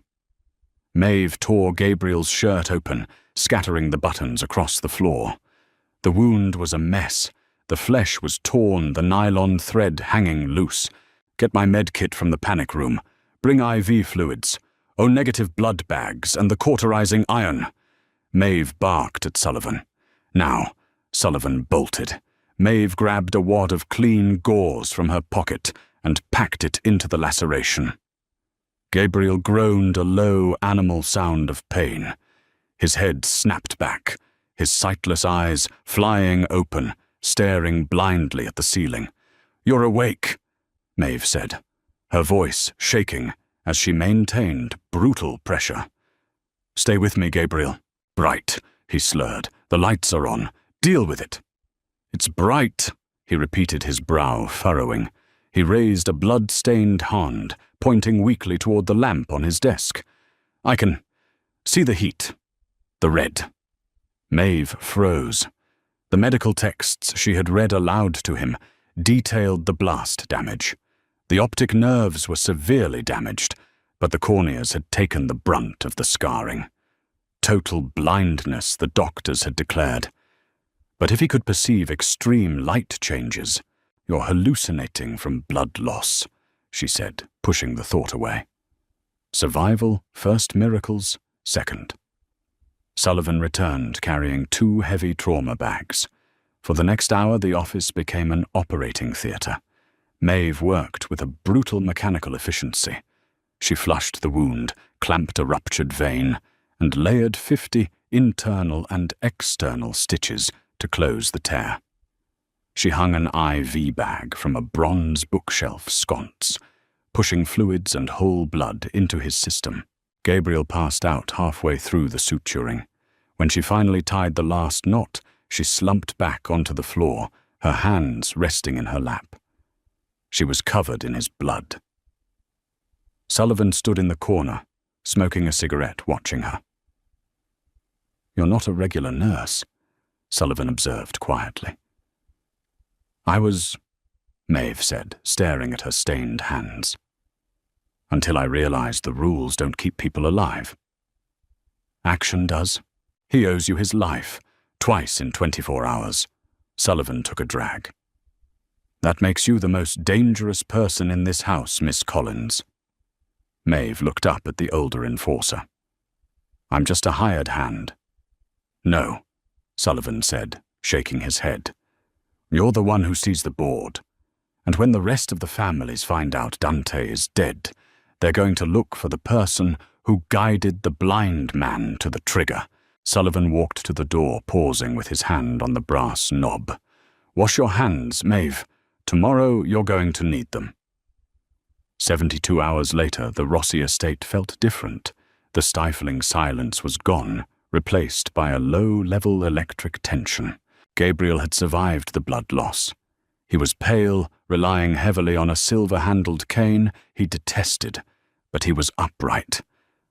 Maeve tore Gabriel's shirt open, scattering the buttons across the floor. The wound was a mess. The flesh was torn, the nylon thread hanging loose. "Get my med kit from the panic room. Bring IV fluids. O-negative blood bags and the cauterizing iron." Maeve barked at Sullivan. "Now." Sullivan bolted. Maeve grabbed a wad of clean gauze from her pocket and packed it into the laceration. Gabriel groaned a low animal sound of pain. His head snapped back, his sightless eyes flying open, staring blindly at the ceiling. "You're awake," Maeve said, her voice shaking as she maintained brutal pressure. "Stay with me, Gabriel." "Bright," he slurred. "The lights are on. Deal with it." "It's bright," he repeated, his brow furrowing. He raised a blood-stained hand, pointing weakly toward the lamp on his desk. "I can see the heat. The red." Maeve froze. The medical texts she had read aloud to him detailed the blast damage. The optic nerves were severely damaged, but the corneas had taken the brunt of the scarring. Total blindness, the doctors had declared. But if he could perceive extreme light changes, "You're hallucinating from blood loss," she said, pushing the thought away. Survival, first miracles, second. Sullivan returned carrying 2 heavy trauma bags. For the next hour, the office became an operating theatre. Maeve worked with a brutal mechanical efficiency. She flushed the wound, clamped a ruptured vein, and layered 50 internal and external stitches to close the tear. She hung an IV bag from a bronze bookshelf sconce, pushing fluids and whole blood into his system. Gabriel passed out halfway through the suturing. When she finally tied the last knot, she slumped back onto the floor, her hands resting in her lap. She was covered in his blood. Sullivan stood in the corner, smoking a cigarette, watching her. "You're not a regular nurse," Sullivan observed quietly. "I was," Maeve said, staring at her stained hands. "Until I realized the rules don't keep people alive." "Action does. He owes you his life, twice in 24 hours. Sullivan took a drag. "That makes you the most dangerous person in this house, Miss Collins." Maeve looked up at the older enforcer. "I'm just a hired hand." "No," Sullivan said, shaking his head. "You're the one who sees the board. And when the rest of the families find out Dante is dead, they're going to look for the person who guided the blind man to the trigger." Sullivan walked to the door, pausing with his hand on the brass knob. "Wash your hands, Maeve. Tomorrow you're going to need them." 72 hours later, the Rossi estate felt different. The stifling silence was gone, replaced by a low-level electric tension. Gabriel had survived the blood loss. He was pale, relying heavily on a silver-handled cane he detested, but he was upright.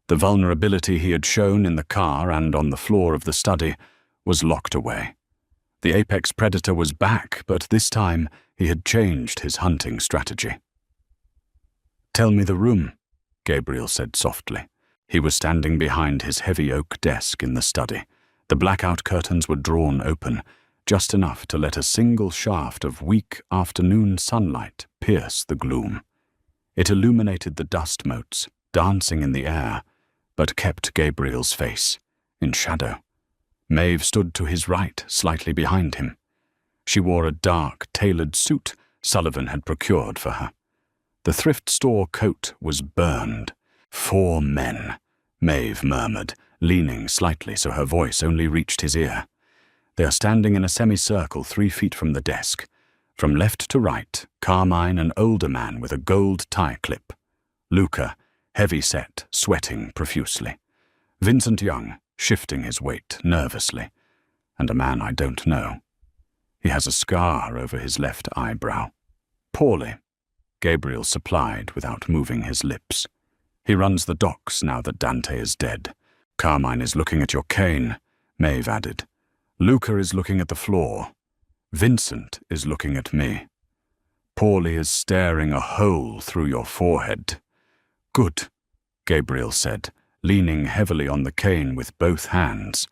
The vulnerability he had shown in the car and on the floor of the study was locked away. The apex predator was back, but this time he had changed his hunting strategy. "Tell me the room," Gabriel said softly. He was standing behind his heavy oak desk in the study. The blackout curtains were drawn open, just enough to let a single shaft of weak afternoon sunlight pierce the gloom. It illuminated the dust motes, dancing in the air, but kept Gabriel's face in shadow. Maeve stood to his right, slightly behind him. She wore a dark, tailored suit Sullivan had procured for her. The thrift store coat was burned. "4 men," Maeve murmured, leaning slightly so her voice only reached his ear. They are standing in a semicircle 3 feet from the desk. From left to right, Carmine, an older man with a gold tie clip. Luca, heavy-set, sweating profusely. Vincent Young, shifting his weight nervously. And a man I don't know. He has a scar over his left eyebrow. "Poorly," Gabriel supplied without moving his lips. "He runs the docks now that Dante is dead. Carmine is looking at your cane," Maeve added. "Luca is looking at the floor. Vincent is looking at me. Paulie is staring a hole through your forehead." "Good," Gabriel said, leaning heavily on the cane with both hands.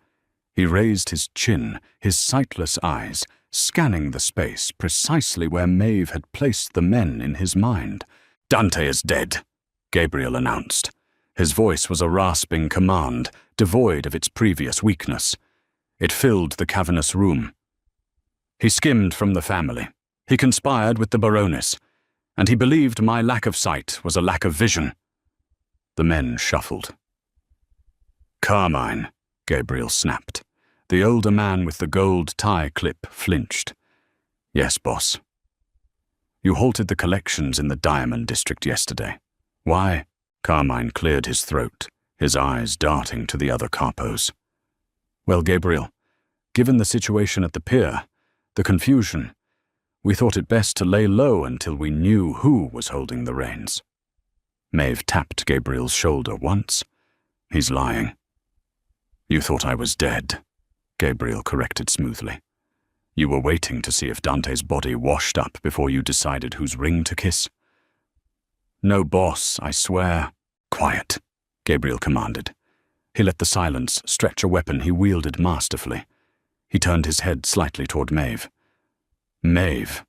He raised his chin, his sightless eyes, scanning the space precisely where Maeve had placed the men in his mind. "Dante is dead," Gabriel announced. His voice was a rasping command, devoid of its previous weakness. It filled the cavernous room. "He skimmed from the family. He conspired with the Baroness, and he believed my lack of sight was a lack of vision." The men shuffled. "Carmine," Gabriel snapped. The older man with the gold tie clip flinched. "Yes, boss." "You halted the collections in the Diamond District yesterday. Why?" Carmine cleared his throat, his eyes darting to the other capos. "Well, Gabriel, given the situation at the pier, the confusion, We thought it best to lay low until we knew who was holding the reins. Maeve tapped Gabriel's shoulder once. He's lying. You thought I was dead, Gabriel corrected smoothly. You were waiting to see if Dante's body washed up before you decided whose ring to kiss. No, boss, I swear. Quiet, Gabriel commanded. He let the silence stretch a weapon he wielded masterfully. He turned his head slightly toward Maeve. Maeve,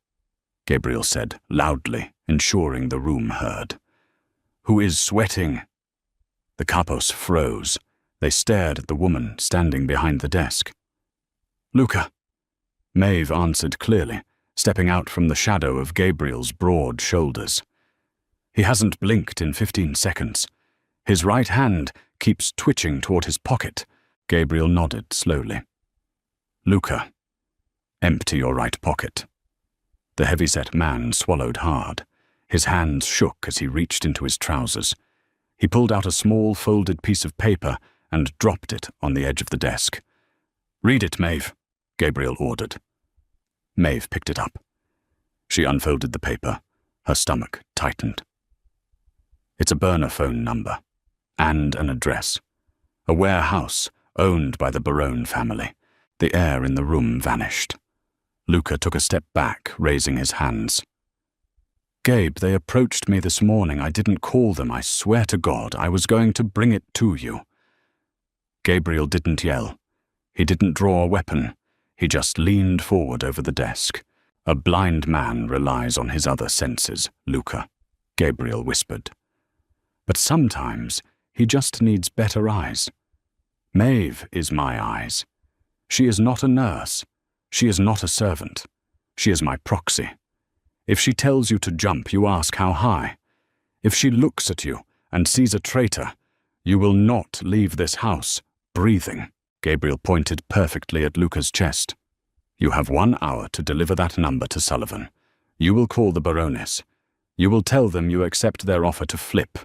Gabriel said, loudly, ensuring the room heard. Who is sweating? The capos froze. They stared at the woman standing behind the desk. Luca, Maeve answered clearly, stepping out from the shadow of Gabriel's broad shoulders. He hasn't blinked in 15 seconds. His right hand keeps twitching toward his pocket. Gabriel nodded slowly. Luca, empty your right pocket. The heavy-set man swallowed hard. His hands shook as he reached into his trousers. He pulled out a small folded piece of paper and dropped it on the edge of the desk. Read it, Maeve, Gabriel ordered. Maeve picked it up. She unfolded the paper. Her stomach tightened. It's a burner phone number and an address. A warehouse owned by the Barone family. The air in the room vanished. Luca took a step back, raising his hands. Gabe, they approached me this morning. I didn't call them. I swear to God, I was going to bring it to you. Gabriel didn't yell. He didn't draw a weapon. He just leaned forward over the desk. A blind man relies on his other senses, Luca, Gabriel whispered. But sometimes he just needs better eyes. Maeve is my eyes. She is not a nurse. She is not a servant. She is my proxy. If she tells you to jump, you ask how high. If she looks at you and sees a traitor, you will not leave this house breathing. Gabriel pointed perfectly at Luca's chest. You have 1 hour to deliver that number to Sullivan. You will call the Baroness. You will tell them you accept their offer to flip,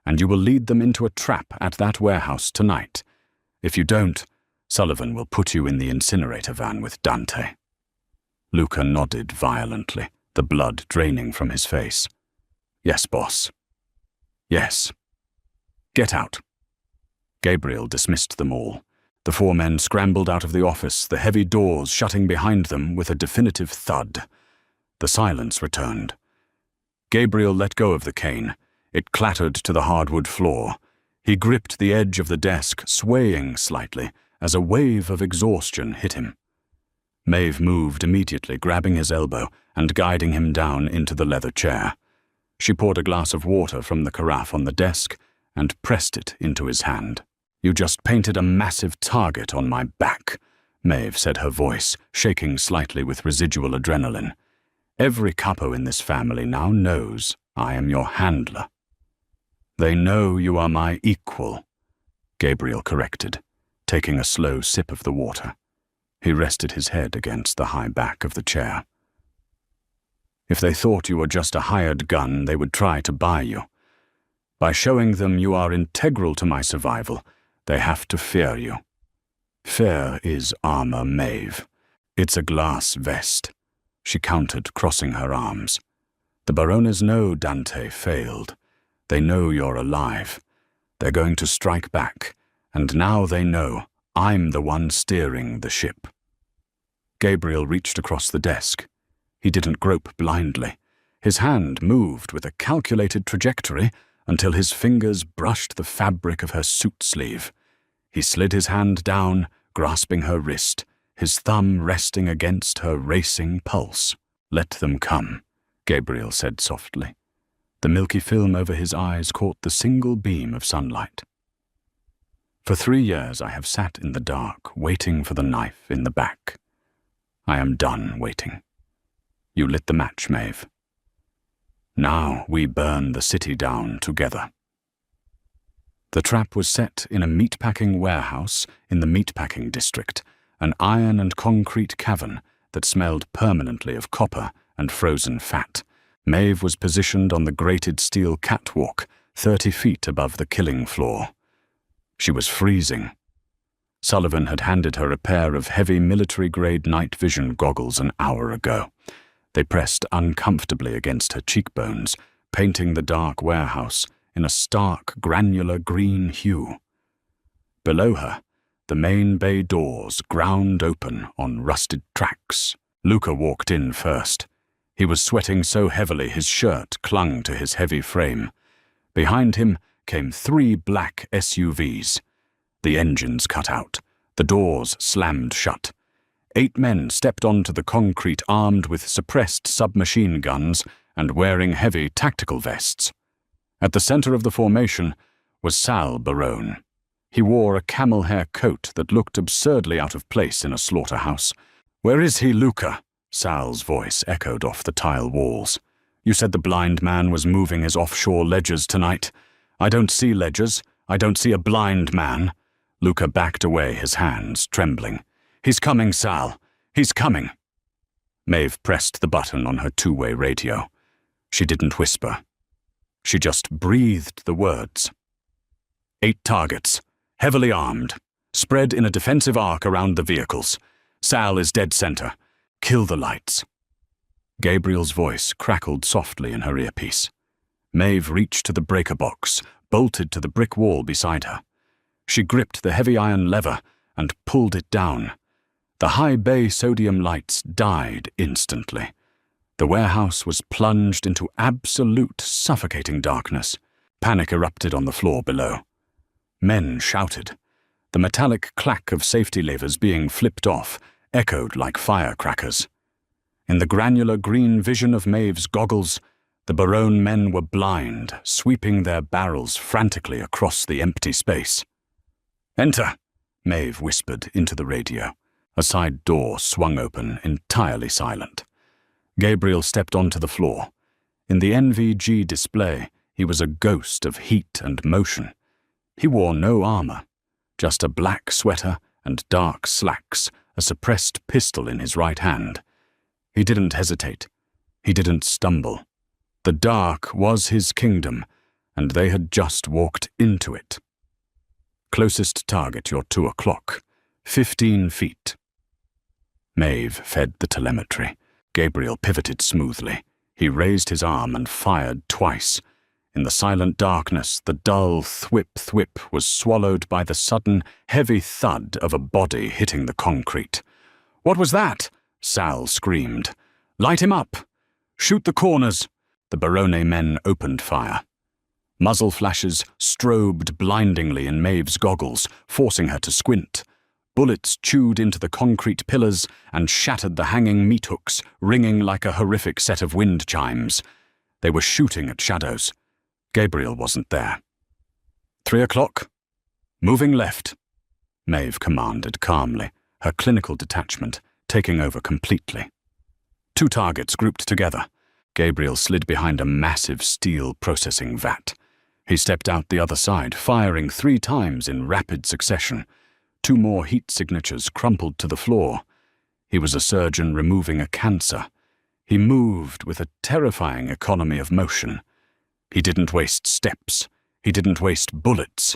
and you will lead them into a trap at that warehouse tonight. If you don't, Sullivan will put you in the incinerator van with Dante. Luca nodded violently, the blood draining from his face. Yes, boss. Yes. Get out. Gabriel dismissed them all. The 4 men scrambled out of the office, the heavy doors shutting behind them with a definitive thud. The silence returned. Gabriel let go of the cane. It clattered to the hardwood floor. He gripped the edge of the desk, swaying slightly, as a wave of exhaustion hit him. Maeve moved immediately, grabbing his elbow and guiding him down into the leather chair. She poured a glass of water from the carafe on the desk and pressed it into his hand. You just painted a massive target on my back, Maeve said, her voice shaking slightly with residual adrenaline. Every capo in this family now knows I am your handler. They know you are my equal, Gabriel corrected, taking a slow sip of the water. He rested his head against the high back of the chair. If they thought you were just a hired gun, they would try to buy you. By showing them you are integral to my survival, they have to fear you. Fear is armor, Maeve. It's a glass vest. She countered, crossing her arms. The Barones know Dante failed. They know you're alive. They're going to strike back, and now they know I'm the one steering the ship. Gabriel reached across the desk. He didn't grope blindly. His hand moved with a calculated trajectory until his fingers brushed the fabric of her suit sleeve. He slid his hand down, grasping her wrist, his thumb resting against her racing pulse. Let them come, Gabriel said softly. The milky film over his eyes caught the single beam of sunlight. For 3 years I have sat in the dark, waiting for the knife in the back. I am done waiting. You lit the match, Maeve. Now we burn the city down together. The trap was set in a meatpacking warehouse in the meatpacking district, an iron and concrete cavern that smelled permanently of copper and frozen fat. Maeve was positioned on the grated steel catwalk, 30 feet above the killing floor. She was freezing. Sullivan had handed her a pair of heavy military-grade night vision goggles an hour ago. They pressed uncomfortably against her cheekbones, painting the dark warehouse in a stark, granular green hue. Below her, the main bay doors ground open on rusted tracks. Luca walked in first. He was sweating so heavily his shirt clung to his heavy frame. Behind him came 3 black SUVs. The engines cut out. The doors slammed shut. 8 men stepped onto the concrete armed with suppressed submachine guns and wearing heavy tactical vests. At the center of the formation was Sal Barone. He wore a camel hair coat that looked absurdly out of place in a slaughterhouse. "Where is he, Luca?" Sal's voice echoed off the tile walls. "You said the blind man was moving his offshore ledgers tonight. I don't see ledgers. I don't see a blind man." Luca backed away, his hands trembling. "He's coming, Sal. He's coming." Maeve pressed the button on her two-way radio. She didn't whisper. She just breathed the words. 8 targets, heavily armed, spread in a defensive arc around the vehicles. Sal is dead center. Kill the lights. Gabriel's voice crackled softly in her earpiece. Maeve reached to the breaker box, bolted to the brick wall beside her. She gripped the heavy iron lever and pulled it down. The high bay sodium lights died instantly. The warehouse was plunged into absolute suffocating darkness. Panic erupted on the floor below. Men shouted. The metallic clack of safety levers being flipped off echoed like firecrackers. In the granular green vision of Maeve's goggles, the Barone men were blind, sweeping their barrels frantically across the empty space. "Enter," Maeve whispered into the radio. A side door swung open, entirely silent. Gabriel stepped onto the floor. In the NVG display, he was a ghost of heat and motion. He wore no armor, just a black sweater and dark slacks, a suppressed pistol in his right hand. He didn't hesitate. He didn't stumble. The dark was his kingdom, and they had just walked into it. Closest target, your 2 o'clock. 15 feet. Maeve fed the telemetry. Gabriel pivoted smoothly. He raised his arm and fired twice. In the silent darkness, the dull thwip-thwip was swallowed by the sudden, heavy thud of a body hitting the concrete. "What was that?" Sal screamed. "Light him up! Shoot the corners!" The Barone men opened fire. Muzzle flashes strobed blindingly in Maeve's goggles, forcing her to squint. Bullets chewed into the concrete pillars and shattered the hanging meat hooks, ringing like a horrific set of wind chimes. They were shooting at shadows. Gabriel wasn't there. 3 o'clock. Moving left, Maeve commanded calmly, her clinical detachment taking over completely. 2 targets grouped together. Gabriel slid behind a massive steel processing vat. He stepped out the other side, firing 3 times in rapid succession. 2 more heat signatures crumpled to the floor. He was a surgeon removing a cancer. He moved with a terrifying economy of motion. He didn't waste steps. He didn't waste bullets.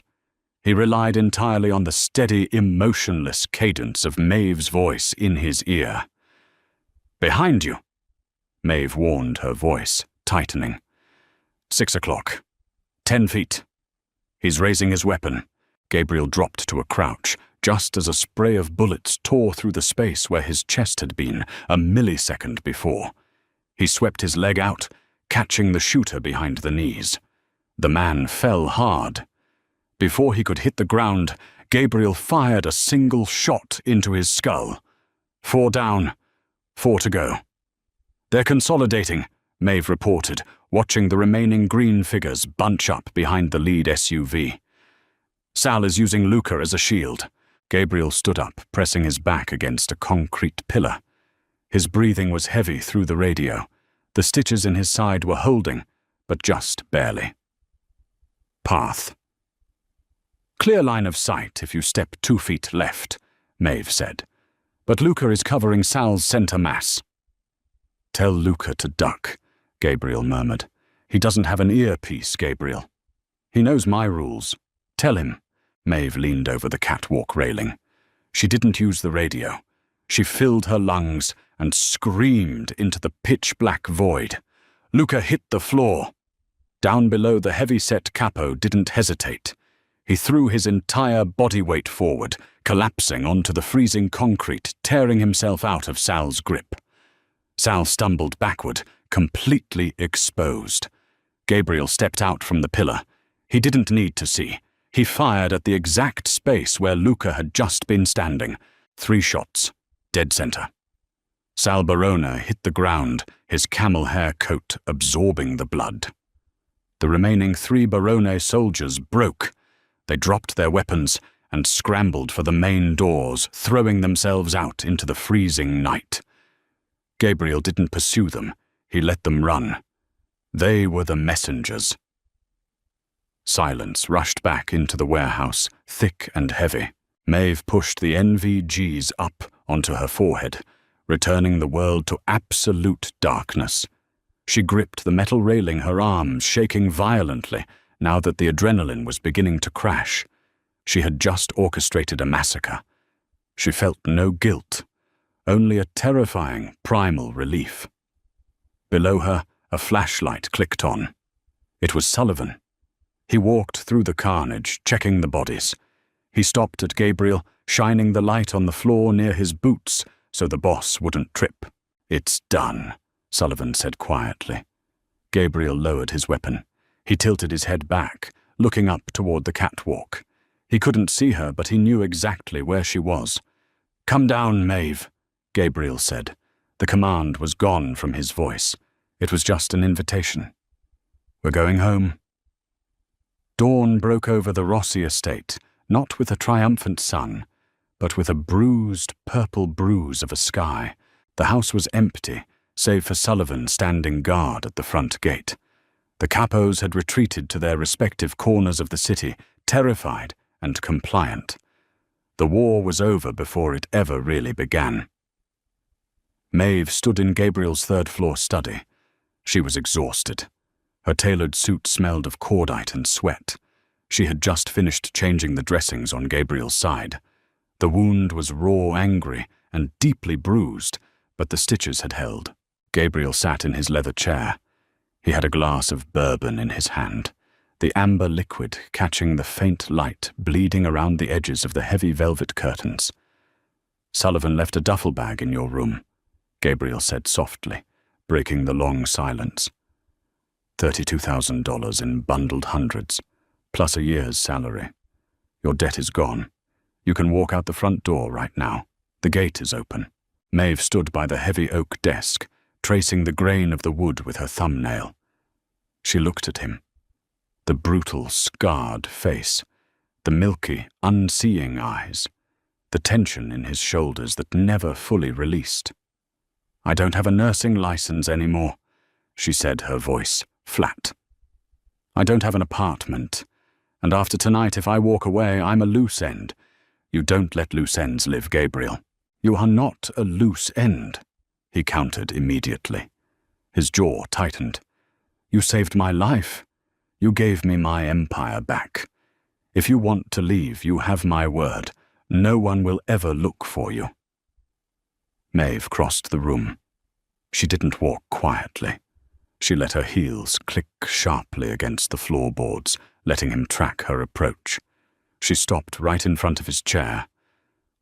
He relied entirely on the steady, emotionless cadence of Maeve's voice in his ear. "Behind you," Maeve warned, her voice tightening. 6 o'clock. 10 feet. He's raising his weapon. Gabriel dropped to a crouch, just as a spray of bullets tore through the space where his chest had been a millisecond before. He swept his leg out, catching the shooter behind the knees. The man fell hard. Before he could hit the ground, Gabriel fired a single shot into his skull. 4 down, 4 to go. "They're consolidating," Maeve reported, watching the remaining green figures bunch up behind the lead SUV. "Sal is using Luca as a shield." Gabriel stood up, pressing his back against a concrete pillar. His breathing was heavy through the radio. The stitches in his side were holding, but just barely. "Path. Clear line of sight if you step 2 feet left," Maeve said. "But Luca is covering Sal's center mass." "Tell Luca to duck," Gabriel murmured. "He doesn't have an earpiece, Gabriel. He knows my rules. Tell him." Maeve leaned over the catwalk railing. She didn't use the radio. She filled her lungs and screamed into the pitch-black void. Luca hit the floor. Down below, the heavy-set capo didn't hesitate. He threw his entire body weight forward, collapsing onto the freezing concrete, tearing himself out of Sal's grip. Sal stumbled backward, completely exposed. Gabriel stepped out from the pillar. He didn't need to see. He fired at the exact space where Luca had just been standing. 3 shots, dead center. Sal Barona hit the ground, his camel hair coat absorbing the blood. The remaining 3 Barone soldiers broke. They dropped their weapons and scrambled for the main doors, throwing themselves out into the freezing night. Gabriel didn't pursue them. He let them run. They were the messengers. Silence rushed back into the warehouse, thick and heavy. Maeve pushed the NVGs up onto her forehead, returning the world to absolute darkness. She gripped the metal railing, her arms shaking violently now that the adrenaline was beginning to crash. She had just orchestrated a massacre. She felt no guilt, only a terrifying, primal relief. Below her, a flashlight clicked on. It was Sullivan. He walked through the carnage, checking the bodies. He stopped at Gabriel, shining the light on the floor near his boots so the boss wouldn't trip. "It's done," Sullivan said quietly. Gabriel lowered his weapon. He tilted his head back, looking up toward the catwalk. He couldn't see her, but he knew exactly where she was. "Come down, Maeve," Gabriel said. The command was gone from his voice. It was just an invitation. "We're going home." Dawn broke over the Rossi estate, not with a triumphant sun, but with a bruised, purple bruise of a sky. The house was empty, save for Sullivan standing guard at the front gate. The capos had retreated to their respective corners of the city, terrified and compliant. The war was over before it ever really began. Maeve stood in Gabriel's third-floor study. She was exhausted. Her tailored suit smelled of cordite and sweat. She had just finished changing the dressings on Gabriel's side. The wound was raw, angry, and deeply bruised, but the stitches had held. Gabriel sat in his leather chair. He had a glass of bourbon in his hand, the amber liquid catching the faint light bleeding around the edges of the heavy velvet curtains. "Sullivan left a duffel bag in your room," Gabriel said softly, breaking the long silence. $32,000 in bundled hundreds, plus a year's salary. Your debt is gone. You can walk out the front door right now. The gate is open. Maeve stood by the heavy oak desk, tracing the grain of the wood with her thumbnail. She looked at him. The brutal, scarred face, the milky, unseeing eyes, the tension in his shoulders that never fully released. "I don't have a nursing license anymore," she said, her voice flat. "I don't have an apartment, and after tonight, if I walk away, I'm a loose end. You don't let loose ends live, Gabriel. You are not a loose end," he countered immediately. His jaw tightened. "You saved my life. You gave me my empire back. If you want to leave, you have my word. No one will ever look for you." Maeve crossed the room. She didn't walk quietly. She let her heels click sharply against the floorboards, letting him track her approach. She stopped right in front of his chair.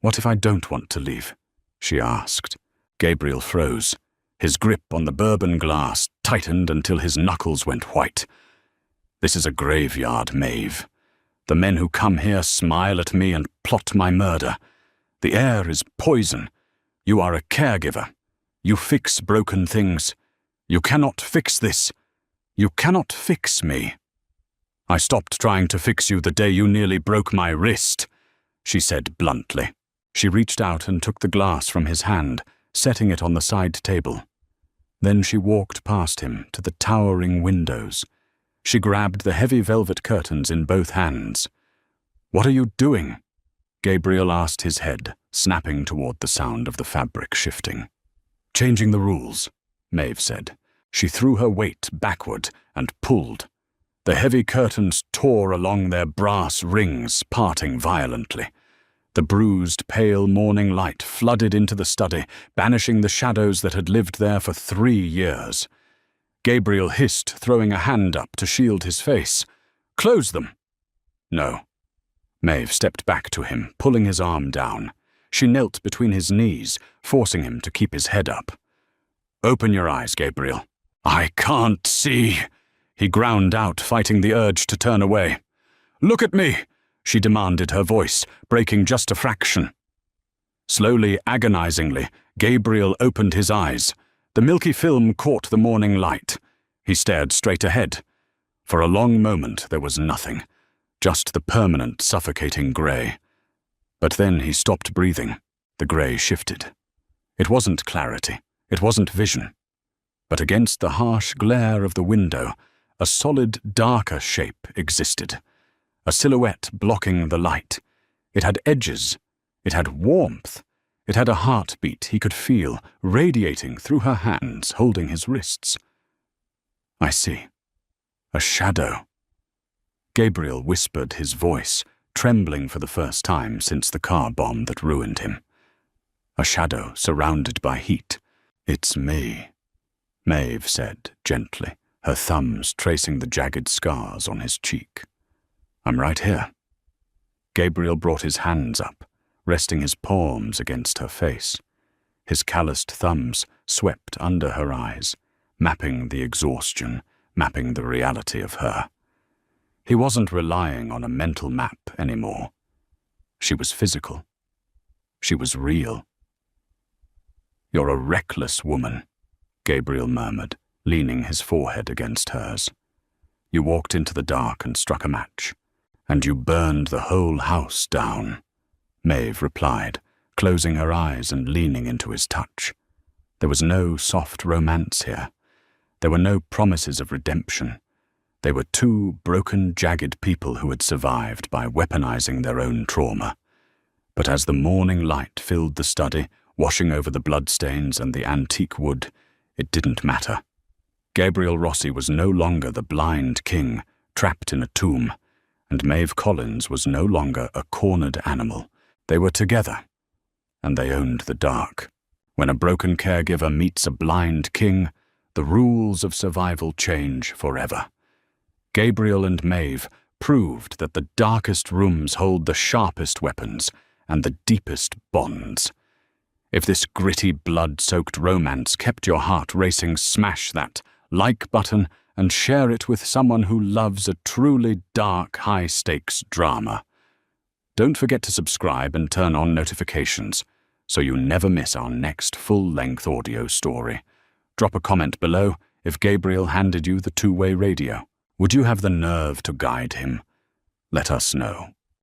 "What if I don't want to leave?" she asked. Gabriel froze. His grip on the bourbon glass tightened until his knuckles went white. "This is a graveyard, Maeve. The men who come here smile at me and plot my murder. The air is poison. You are a caregiver. You fix broken things. You cannot fix this. You cannot fix me." "I stopped trying to fix you the day you nearly broke my wrist," she said bluntly. She reached out and took the glass from his hand, setting it on the side table. Then she walked past him to the towering windows. She grabbed the heavy velvet curtains in both hands. "What are you doing?" Gabriel asked, his head snapping toward the sound of the fabric shifting. "Changing the rules," Maeve said. She threw her weight backward and pulled. The heavy curtains tore along their brass rings, parting violently. The bruised, pale morning light flooded into the study, banishing the shadows that had lived there for 3 years. Gabriel hissed, throwing a hand up to shield his face. "Close them!" "No." Maeve stepped back to him, pulling his arm down. She knelt between his knees, forcing him to keep his head up. "Open your eyes, Gabriel." "I can't see," he ground out, fighting the urge to turn away. "Look at me," she demanded, her voice breaking just a fraction. Slowly, agonizingly, Gabriel opened his eyes. The milky film caught the morning light. He stared straight ahead. For a long moment there was nothing, just the permanent, suffocating grey. But then he stopped breathing. The grey shifted. It wasn't clarity. It wasn't vision. But against the harsh glare of the window, a solid, darker shape existed. A silhouette blocking the light. It had edges. It had warmth. It had a heartbeat he could feel, radiating through her hands, holding his wrists. "I see. A shadow." Gabriel whispered, his voice trembling for the first time since the car bomb that ruined him. "A shadow surrounded by heat." "It's me," Maeve said gently, her thumbs tracing the jagged scars on his cheek. "I'm right here." Gabriel brought his hands up, resting his palms against her face. His calloused thumbs swept under her eyes, mapping the exhaustion, mapping the reality of her. He wasn't relying on a mental map anymore. She was physical. She was real. "You're a reckless woman," Gabriel murmured, leaning his forehead against hers. "You walked into the dark and struck a match. And you burned the whole house down," Maeve replied, closing her eyes and leaning into his touch. There was no soft romance here. There were no promises of redemption. They were two broken, jagged people who had survived by weaponizing their own trauma. But as the morning light filled the study, washing over the bloodstains and the antique wood, it didn't matter. Gabriel Rossi was no longer the blind king, trapped in a tomb, and Maeve Collins was no longer a cornered animal. They were together, and they owned the dark. When a broken caregiver meets a blind king, the rules of survival change forever. Gabriel and Maeve proved that the darkest rooms hold the sharpest weapons and the deepest bonds. If this gritty, blood-soaked romance kept your heart racing, smash that like button and share it with someone who loves a truly dark, high-stakes drama. Don't forget to subscribe and turn on notifications so you never miss our next full-length audio story. Drop a comment below if Gabriel handed you the two-way radio. Would you have the nerve to guide him? Let us know.